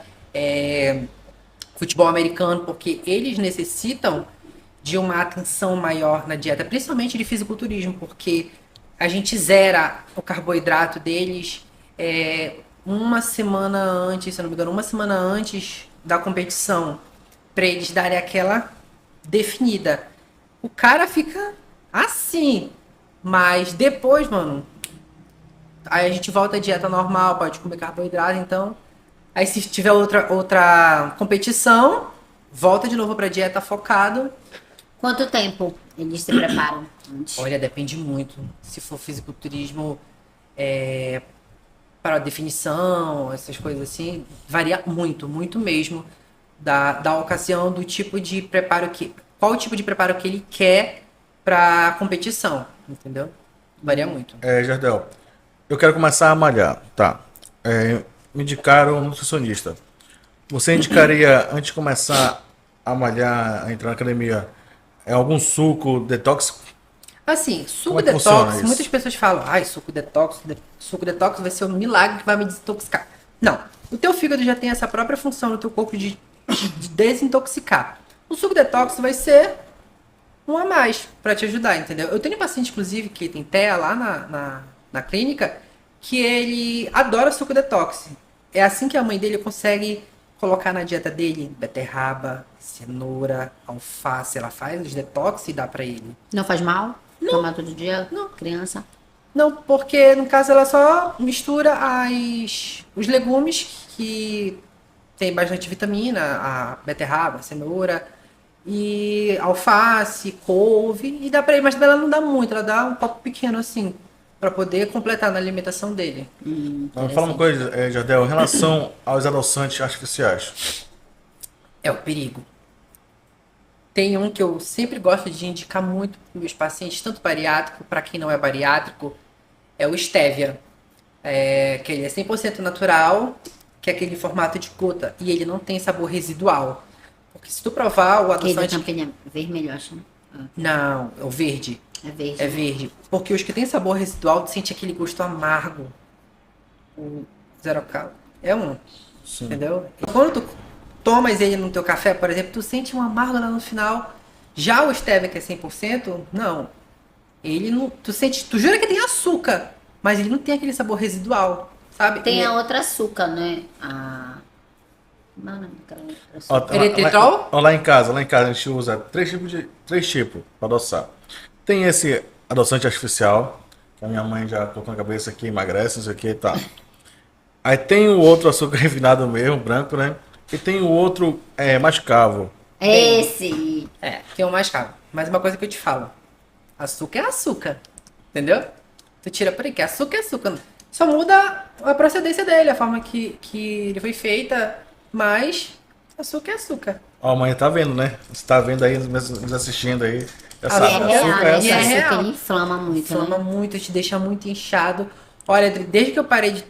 S1: futebol americano, porque eles necessitam de uma atenção maior na dieta, principalmente de fisiculturismo, porque a gente zera o carboidrato deles uma semana antes, se eu não me engano, uma semana antes da competição, para eles darem aquela definida. O cara fica assim, mas depois, mano, aí a gente volta à dieta normal, pode comer carboidrato, então aí se tiver outra competição, volta de novo pra dieta focado.
S2: Quanto tempo eles se preparam antes?
S1: Olha, depende muito. Se for fisiculturismo para definição, essas coisas assim, varia muito, muito mesmo da ocasião, do tipo de preparo qual o tipo de preparo que ele quer para competição, entendeu? Varia muito.
S3: Jardel, eu quero começar a malhar, tá? Me indicaram um nutricionista. Você indicaria, antes de começar a malhar, a entrar na academia, algum suco detox?
S1: Assim, suco detox, muitas pessoas falam, suco detox vai ser um milagre que vai me desintoxicar. Não, o teu fígado já tem essa própria função no teu corpo de desintoxicar. O suco detox vai ser um a mais para te ajudar, entendeu? Eu tenho um paciente, inclusive, que tem TEA lá na clínica, que ele adora suco detox. É assim que a mãe dele consegue colocar na dieta dele beterraba, cenoura, alface. Ela faz os detox e dá para ele.
S2: Não faz mal?
S1: Não.
S2: Tomar todo dia?
S1: Não.
S2: Criança?
S1: Não, porque no caso ela só mistura os legumes que tem bastante vitamina, a beterraba, a cenoura e alface, couve, e dá pra ele, mas ela não dá muito, ela dá um copo pequeno assim, pra poder completar na alimentação dele.
S3: Fala uma coisa, Jardel, em relação aos adoçantes artificiais.
S1: É o perigo. Tem um que eu sempre gosto de indicar muito para meus pacientes, tanto bariátrico, para quem não é bariátrico, é o stevia. que ele é 100% natural, que é aquele formato de gota, e ele não tem sabor residual. Porque se tu provar o
S2: Aquele da
S1: adoçante...
S2: Campina Vermelho, acho, né?
S1: Não, é o verde.
S2: É verde.
S1: É verde. Porque os que tem sabor residual, tu sente aquele gosto amargo. O zero cal é um.
S3: Sim.
S1: Entendeu? E quando tu tomas ele no teu café, por exemplo, tu sente um amargo lá no final. Já o stevia, que é 100%, não. Ele não... Tu sente... Tu jura que tem açúcar, mas ele não tem aquele sabor residual, sabe?
S2: Tem
S1: Ele
S2: a outra açúcar, né? Não, não, aquela outra
S3: Ó,
S2: açúcar.
S1: Eritritol?
S3: lá em casa a gente usa três tipos para adoçar. Tem esse adoçante artificial, que a minha mãe já colocou na cabeça que emagrece, não sei o que e tal. Aí tem o outro açúcar refinado mesmo, branco, né? E tem o outro mascavo.
S2: Esse.
S1: Tem um mais caro. Mas uma coisa que eu te falo. Açúcar é açúcar. Entendeu? Tu tira por aí, que açúcar é açúcar. Só muda a procedência dele, a forma que ele foi feita. Mas açúcar é açúcar.
S3: Ó, a mãe tá vendo, né? Você tá vendo aí, nos assistindo aí. Já
S2: É
S3: sabe,
S2: real,
S3: açúcar
S2: né?
S3: é
S2: Esse
S1: é
S3: açúcar.
S2: açúcar
S1: real.
S2: ele inflama muito,
S1: Inflama
S2: né?
S1: muito, te deixa muito inchado. Olha, desde que eu parei de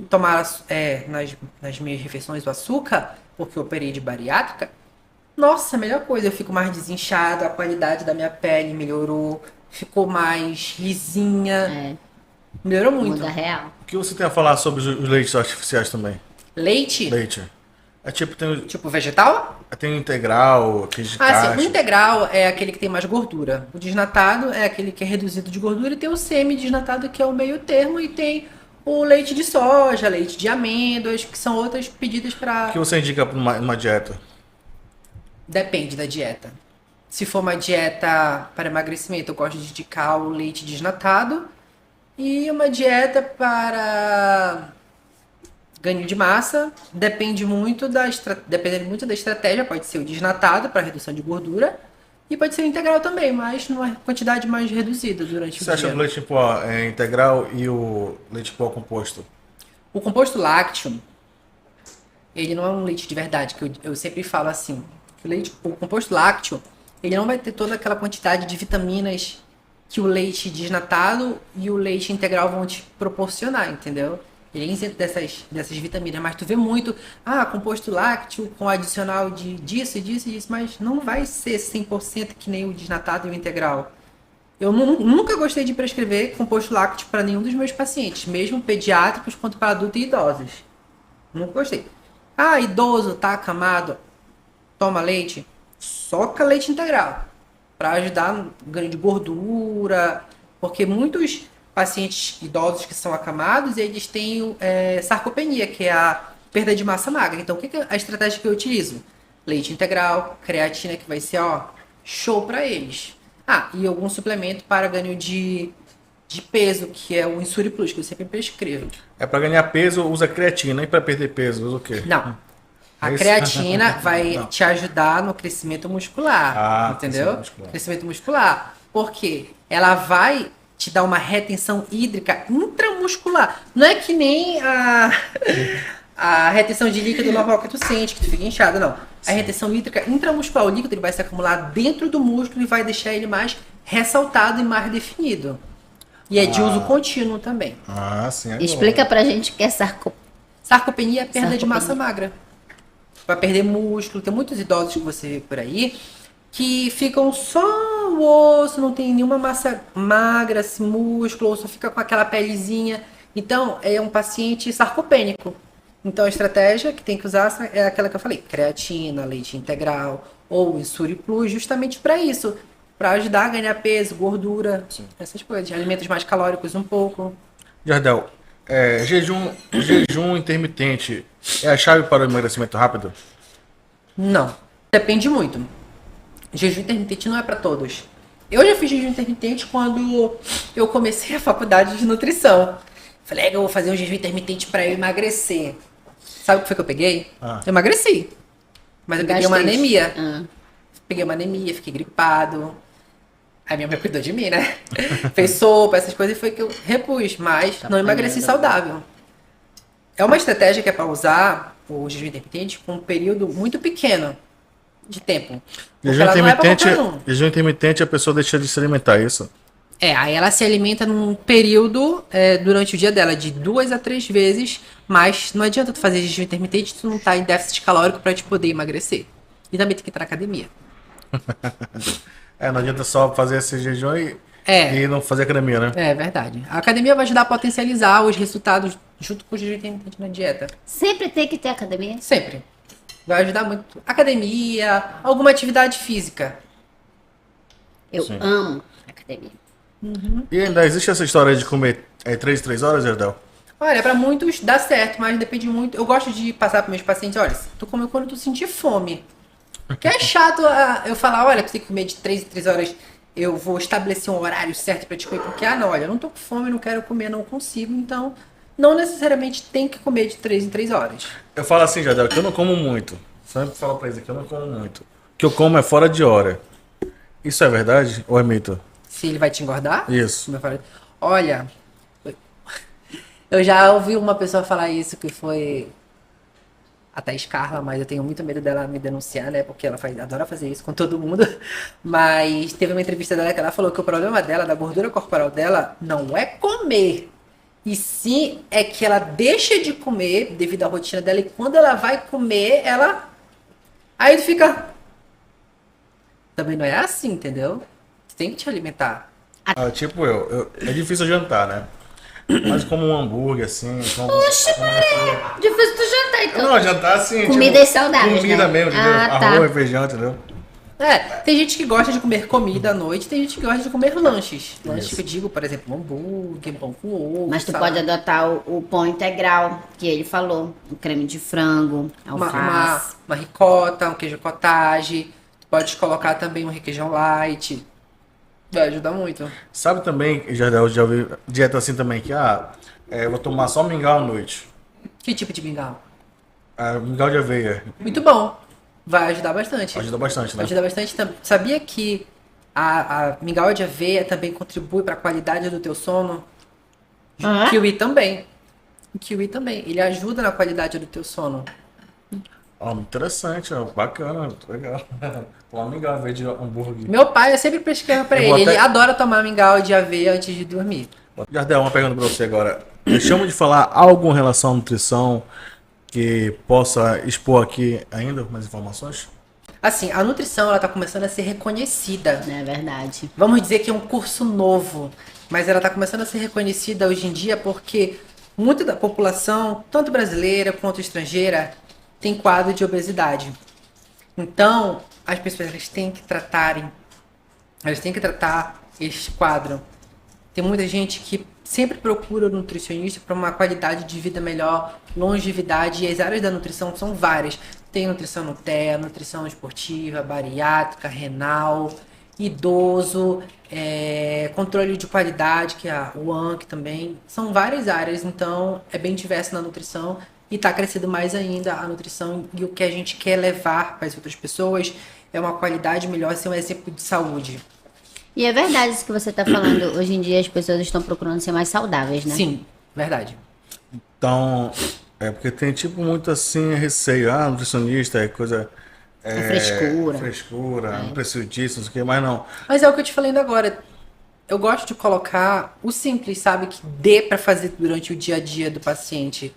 S1: tomar nas minhas refeições o açúcar, porque eu operei de bariátrica, nossa, a melhor coisa, eu fico mais desinchado, a qualidade da minha pele melhorou, ficou mais lisinha,
S2: É,
S1: melhorou muito.
S2: muda real.
S3: O que você tem a falar sobre os leites artificiais também?
S1: Leite,
S3: Leite. É tipo,
S1: tipo vegetal?
S3: tem o integral, queijo de
S1: Ah, sim,
S3: caixa.
S1: o integral é aquele que tem mais gordura. O desnatado é aquele que é reduzido de gordura e tem o semi-desnatado que é o meio termo e tem o leite de soja, leite de amêndoas, que são outras pedidas
S3: O
S1: para...
S3: que você indica para uma dieta?
S1: Depende da dieta. Se for uma dieta para emagrecimento, eu gosto de indicar o leite desnatado. E uma dieta para ganho de massa, dependendo muito da estratégia. Pode ser o desnatado para redução de gordura. E pode ser o integral também, mas numa quantidade mais reduzida durante
S3: Você
S1: o
S3: acha
S1: dia.
S3: que o leite em pó é integral e o leite em pó composto?
S1: O composto lácteo, ele não é um leite de verdade, que eu sempre falo assim. O composto lácteo, ele não vai ter toda aquela quantidade de vitaminas que o leite desnatado e o leite integral vão te proporcionar, entendeu? Ele é isento dessas vitaminas, mas tu vê muito, composto lácteo com adicional disso, mas não vai ser 100% que nem o desnatado e o integral. Eu nunca gostei de prescrever composto lácteo para nenhum dos meus pacientes, mesmo pediátricos quanto para adultos e idosos. Nunca gostei. Idoso, tá acamado, toma leite, soca leite integral para ajudar no ganho de gordura, porque muitos pacientes idosos que são acamados, eles têm sarcopenia, que é a perda de massa magra. Então, o que é a estratégia que eu utilizo? Leite integral, creatina, que vai ser show para eles. E algum suplemento para ganho de peso, que é o Insuri Plus, que eu sempre prescrevo.
S3: É para ganhar peso, usa creatina, e para perder peso, usa o quê?
S1: Não. A
S3: É isso?
S1: creatina vai
S3: Não.
S1: te ajudar no crescimento muscular, entendeu?
S3: crescimento muscular.
S1: Porque ela vai te dar uma retenção hídrica intramuscular. Não é que nem a retenção de líquido normal que tu sente, que tu fica inchado, não. A retenção hídrica intramuscular, o líquido ele vai se acumular dentro do músculo e vai deixar ele mais ressaltado e mais definido. E é de uso contínuo também.
S3: Sim. É
S2: Explica
S3: bom.
S2: pra gente o que é
S1: Sarcopenia é perda de
S2: Sarcopenia.
S1: massa magra. Vai perder músculo. Tem muitos idosos que você vê por aí que ficam só o osso, não tem nenhuma massa magra, esse músculo, ou só fica com aquela pelezinha. Então, é um paciente sarcopênico. Então, a estratégia que tem que usar é aquela que eu falei, creatina, leite integral ou Insuri Plus, justamente para isso, para ajudar a ganhar peso, gordura, essas coisas, alimentos mais calóricos um pouco.
S3: Jardel, jejum intermitente é a chave para o emagrecimento rápido?
S1: Não, depende muito. Jejum intermitente não é para todos. Eu já fiz jejum intermitente quando eu comecei a faculdade de nutrição. Falei, eu vou fazer um jejum intermitente para eu emagrecer. Sabe o que foi que eu peguei? Eu emagreci. Mas eu peguei uma anemia. Peguei uma anemia, fiquei gripado. Aí minha mãe cuidou de mim, né? Fez sopa, essas coisas, e foi que eu repus. Mas não emagreci saudável. É uma estratégia que é para usar o jejum intermitente com um período muito pequeno de tempo. Porque ela não é pra qualquer um.
S3: Jejum intermitente, a pessoa deixa de se alimentar, é isso?
S1: Aí ela se alimenta num período durante o dia dela, de 2 a 3 vezes, mas não adianta tu fazer jejum intermitente, tu não tá em déficit calórico pra te poder emagrecer. E também tem que entrar na academia.
S3: Não adianta só fazer esse jejum e não fazer academia, né?
S1: É verdade. A academia vai ajudar a potencializar os resultados junto com o jejum intermitente na dieta.
S2: Sempre tem que ter academia?
S1: Sempre. Vai ajudar muito. Academia, alguma atividade física.
S2: Eu amo academia.
S3: E ainda existe essa história de comer 3 em 3 horas, Jardel?
S1: Olha, pra muitos dá certo, mas depende muito. Eu gosto de passar para meus pacientes, olha, tu come quando tu sentir fome. Que é chato eu falar, olha, tu tem que comer de 3 em 3 horas, eu vou estabelecer um horário certo pra te comer, porque, não, olha, eu não tô com fome, não quero comer, não consigo, então não necessariamente tem que comer de 3 em 3 horas.
S3: Eu falo assim, Jardel, que eu não como muito. Sempre falo pra eles que eu não como muito. O que eu como é fora de hora. Isso é verdade ou é mito?
S1: Se ele vai te engordar?
S3: Isso.
S1: Olha, eu já ouvi uma pessoa falar isso, que foi a Thaís Carla, mas eu tenho muito medo dela me denunciar, né? Porque ela adora fazer isso com todo mundo. Mas teve uma entrevista dela que ela falou que o problema dela, da gordura corporal dela, não é comer. E sim é que ela deixa de comer devido à rotina dela. E quando ela vai comer, ela... Aí tu fica... Também não é assim, entendeu? Tu tem que te alimentar.
S3: Tipo é difícil jantar, né? Mas como um hambúrguer, assim...
S2: Oxe, difícil tu jantar, então.
S3: Não, jantar assim...
S2: Comidas saudáveis,
S3: comida
S2: né?
S3: mesmo, entendeu? Arroz, feijão, entendeu?
S1: Tem gente que gosta de comer comida à noite, tem gente que gosta de comer lanches. Lanches que eu digo, por exemplo, hambúrguer, pão com ovo.
S2: Mas tu
S1: salada.
S2: pode adotar o pão integral, que ele falou. O creme de frango, alface.
S1: Uma ricota, um queijo cottage. Tu pode colocar também um requeijão light. Vai ajudar muito.
S3: Sabe também, Jardel, já ouvi dieta assim também, que eu vou tomar só mingau à noite.
S1: Que tipo de mingau?
S3: Mingau de aveia.
S1: Muito bom. Vai ajudar bastante.
S3: Ajuda bastante, né?
S1: Vai ajudar bastante. Sabia que a mingau de aveia também contribui para a qualidade do teu sono?
S2: Ah, é?
S1: Kiwi também. O kiwi também. Ele ajuda na qualidade do teu sono.
S3: Interessante, bacana, legal. Tomar mingau ao invés de hambúrguer.
S1: Meu pai, eu sempre pesquisava pra
S3: Eu
S1: ele.
S3: vou
S1: Ele
S3: até-
S1: adora tomar mingau de aveia antes de dormir.
S3: Jardel, uma pergunta pra você agora. Deixamos de falar algo em relação à nutrição que possa expor aqui ainda mais informações?
S1: Assim, a nutrição, ela tá começando a ser reconhecida.
S2: É verdade.
S1: Vamos dizer que é um curso novo, mas ela tá começando a ser reconhecida hoje em dia porque muita da população, tanto brasileira quanto estrangeira, tem quadro de obesidade. Então, as pessoas elas têm que tratar este quadro. Tem muita gente que sempre procura o nutricionista para uma qualidade de vida melhor, longevidade, e as áreas da nutrição são várias. Tem nutrição no TEA, nutrição esportiva, bariátrica, renal, idoso, controle de qualidade, que é a WANC também. São várias áreas, então é bem diverso na nutrição e está crescendo mais ainda a nutrição, e o que a gente quer levar para as outras pessoas é uma qualidade melhor, ser um exemplo de saúde.
S2: E é verdade isso que você tá falando. Hoje em dia as pessoas estão procurando ser mais saudáveis, né?
S1: Sim, verdade.
S3: Então, porque tem tipo muito assim receio. Nutricionista é coisa...
S2: Frescura.
S3: Frescura, não preciso disso, não sei o que, mas não.
S1: Mas é o que eu te falei ainda agora. Eu gosto de colocar o simples, sabe? Que dê para fazer durante o dia a dia do paciente.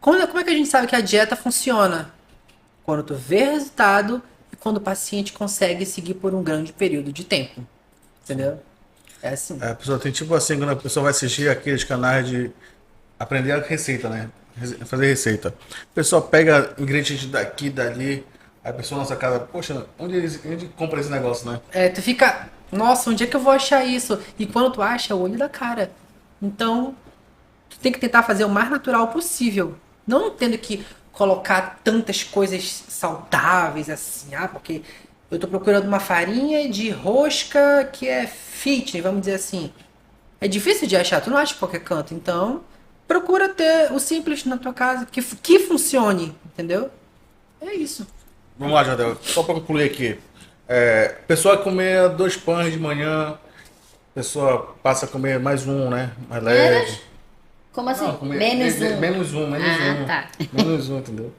S1: Como é que a gente sabe que a dieta funciona? Quando tu vê resultado e quando o paciente consegue seguir por um grande período de tempo. Entendeu? É assim.
S3: A pessoa tem tipo assim, quando a pessoa vai assistir aqueles canais de aprender a receita, né? Fazer receita. A pessoa pega ingredientes daqui e dali, aí a pessoa na sua casa, poxa, onde compra esse negócio, né?
S1: Tu fica, nossa, onde é que eu vou achar isso? E quando tu acha, é o olho da cara. Então, tu tem que tentar fazer o mais natural possível. Não tendo que colocar tantas coisas saudáveis assim, porque eu tô procurando uma farinha de rosca que é fitness, vamos dizer assim. É difícil de achar, tu não acha em qualquer canto, então procura ter o simples na tua casa, que funcione, entendeu? É isso.
S3: Vamos lá, Jardel, só para concluir aqui. Pessoa comer 2 pães de manhã, pessoa passa a comer mais um, né? Mais leve.
S2: Como assim?
S3: Não,
S2: Menos um.
S3: Menos um.
S2: Tá.
S3: Menos um, entendeu?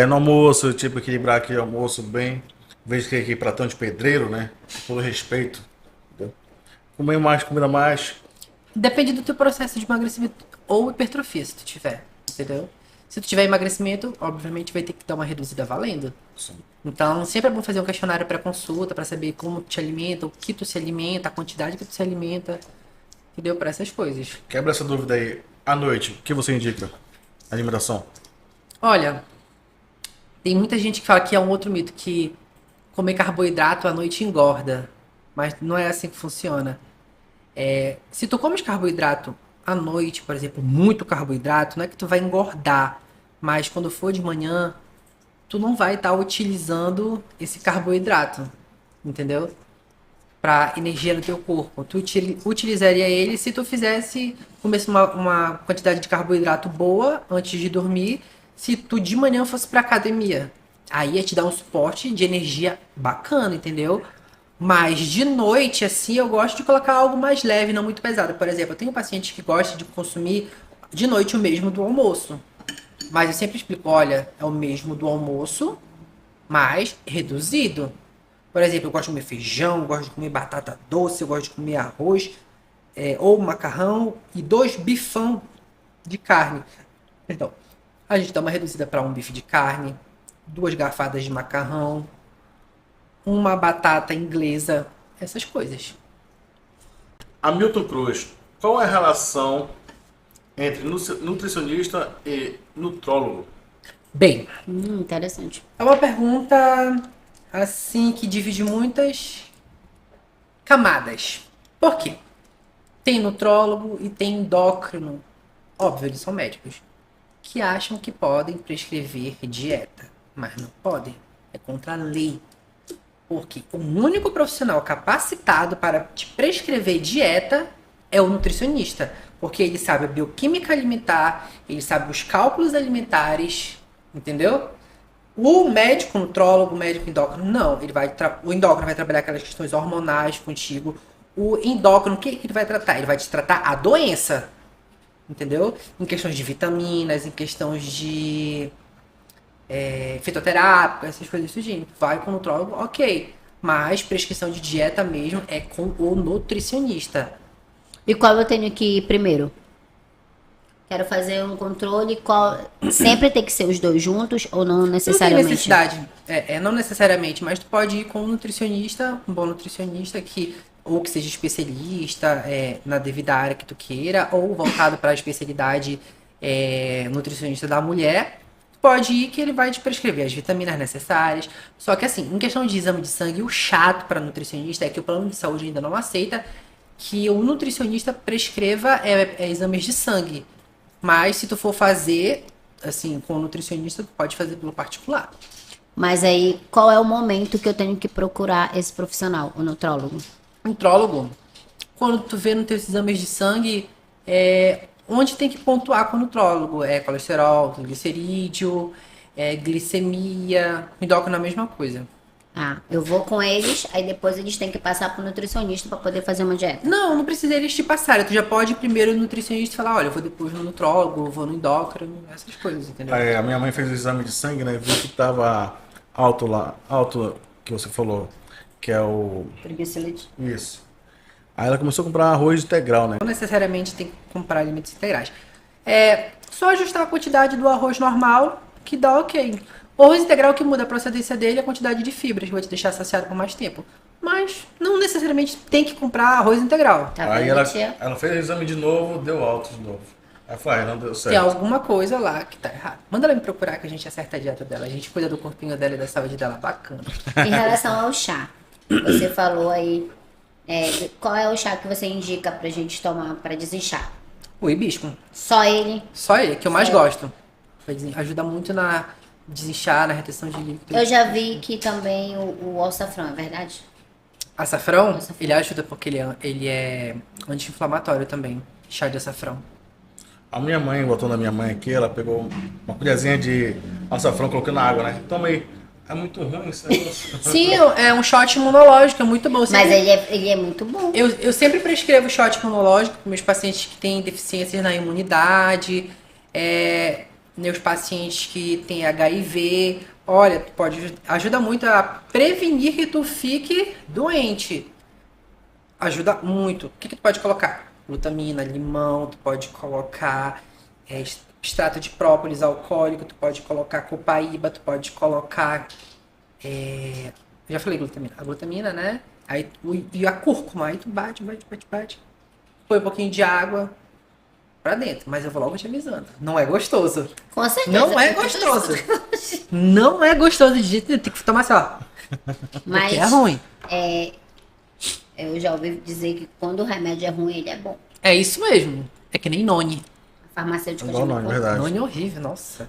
S3: No almoço, tipo, equilibrar aquele almoço bem. Vejo que aqui pratão de pedreiro, né? Com todo respeito. Entendeu? Comer mais, comida mais.
S1: Depende do teu processo de emagrecimento ou hipertrofia, se tu tiver, entendeu? Se tu tiver emagrecimento, obviamente vai ter que dar uma reduzida valendo.
S3: Sim.
S1: Então, sempre é bom fazer um questionário pré-consulta para saber como tu te alimenta, o que tu se alimenta, a quantidade que tu se alimenta, entendeu? Para essas coisas.
S3: Quebra essa dúvida aí. À noite, o que você indica? Alimentação.
S1: Olha, tem muita gente que fala que é um outro mito, que comer carboidrato à noite engorda. Mas não é assim que funciona. Se tu comes carboidrato à noite, por exemplo, muito carboidrato, não é que tu vai engordar. Mas quando for de manhã, tu não vai estar utilizando esse carboidrato, entendeu? Para energia no teu corpo. Tu utilizaria ele se tu comesse uma quantidade de carboidrato boa antes de dormir, se tu de manhã fosse pra academia. Aí ia te dar um suporte de energia bacana, entendeu? Mas de noite, assim, eu gosto de colocar algo mais leve, não muito pesado. Por exemplo, eu tenho pacientes que gostam de consumir de noite o mesmo do almoço. Mas eu sempre explico, olha, é o mesmo do almoço, mas reduzido. Por exemplo, eu gosto de comer feijão, eu gosto de comer batata doce, eu gosto de comer arroz, ou macarrão e 2 bifão de carne. Perdão. A gente dá uma reduzida para um bife de carne, 2 garfadas de macarrão, uma batata inglesa, essas coisas.
S3: Hamilton Cruz, qual é a relação entre nutricionista e nutrólogo?
S1: Bem,
S2: Interessante.
S1: é uma pergunta assim que divide muitas camadas. Por quê? Tem nutrólogo e tem endócrino, óbvio, eles são médicos, que acham que podem prescrever dieta, mas não podem. É contra a lei. Porque o único profissional capacitado para te prescrever dieta é o nutricionista. Porque ele sabe a bioquímica alimentar, ele sabe os cálculos alimentares, entendeu? O médico nutrólogo, o médico endócrino, não. O endócrino vai trabalhar aquelas questões hormonais contigo. O endócrino, o que ele vai tratar? Ele vai te tratar a doença, entendeu? Em questões de vitaminas, em questões de fitoterápica, essas coisas do gênero. Vai com o nutrólogo, ok. Mas prescrição de dieta mesmo é com o nutricionista.
S2: E qual eu tenho que ir primeiro? Quero fazer um controle, qual sempre tem que ser os dois juntos ou não necessariamente?
S1: Não tem necessidade. Não necessariamente, mas tu pode ir com um nutricionista, um bom nutricionista ou que seja especialista na devida área que tu queira, ou voltado para a especialidade nutricionista da mulher. Pode ir que ele vai te prescrever as vitaminas necessárias. Só que assim, em questão de exame de sangue, o chato para nutricionista é que o plano de saúde ainda não aceita que o nutricionista prescreva exames de sangue. Mas se tu for fazer, assim, com o nutricionista, tu pode fazer pelo particular.
S2: Mas aí, qual é o momento que eu tenho que procurar esse profissional, o nutrólogo?
S1: Nutrólogo, quando tu vê nos teus exames de sangue, onde tem que pontuar com o nutrólogo? Colesterol, glicerídeo, glicemia, endócrino é a mesma coisa.
S2: Ah, eu vou com eles, aí depois eles têm que passar pro nutricionista para poder fazer uma dieta.
S1: Não precisa eles te passarem. Tu já pode ir primeiro no nutricionista e falar, olha, eu vou depois no nutrólogo, vou no endócrino, essas coisas, entendeu?
S3: A minha mãe fez o exame de sangue, né? Viu que tava alto que você falou, que é o...
S2: Triglicéridos.
S3: Isso. Aí ela começou a comprar arroz integral, né?
S1: Não necessariamente tem que comprar alimentos integrais. Só ajustar a quantidade do arroz normal, que dá ok. O arroz integral que muda a procedência dele é a quantidade de fibras, que vai te deixar saciado por mais tempo. Mas não necessariamente tem que comprar arroz integral.
S2: Tá
S3: Aí
S2: vendo,
S3: ela
S2: tia?
S3: fez o exame de novo, deu alto de novo. Aí foi, não deu certo.
S1: Tem alguma coisa lá que tá errado. Manda ela me procurar que a gente acerta a dieta dela. A gente cuida do corpinho dela e da saúde dela bacana.
S2: Em relação ao chá, você falou aí, qual é o chá que você indica pra gente tomar pra desinchar?
S1: O hibisco.
S2: Só ele?
S1: Só ele, que eu mais
S2: Só ele.
S1: gosto. Ajuda muito na desinchar, na retenção de líquido.
S2: Eu já vi que também o açafrão, é verdade?
S1: Açafrão, ele ajuda porque ele é anti-inflamatório também. Chá de açafrão.
S3: A minha mãe, botou na minha mãe aqui, ela pegou uma colherzinha de açafrão, colocou na água, né? Toma aí. É muito ruim esse negócio.
S1: Sim, é um shot imunológico, é muito bom.
S2: Mas ele é muito bom.
S1: Eu sempre prescrevo shot imunológico para meus pacientes que têm deficiências na imunidade, meus pacientes que têm HIV. Olha, ajuda muito a prevenir que tu fique doente. Ajuda muito. O que tu pode colocar? Glutamina, limão, tu pode colocar extrato de própolis alcoólico, tu pode colocar copaíba, tu pode colocar... já falei glutamina. A glutamina, né? Aí, e a cúrcuma, aí tu bate. Põe um pouquinho de água pra dentro. Mas eu vou logo te avisando. Não é gostoso.
S2: Com certeza.
S1: Não é gostoso. Não é gostoso de jeito nenhum. Tem que tomar só.
S2: Mas
S1: porque é ruim.
S2: Eu já ouvi dizer que quando o remédio é ruim, ele é bom.
S1: É isso mesmo. É que nem Noni.
S2: A farmacêutica
S3: Igual
S2: de
S3: Noni, verdade.
S1: Noni é horrível, nossa.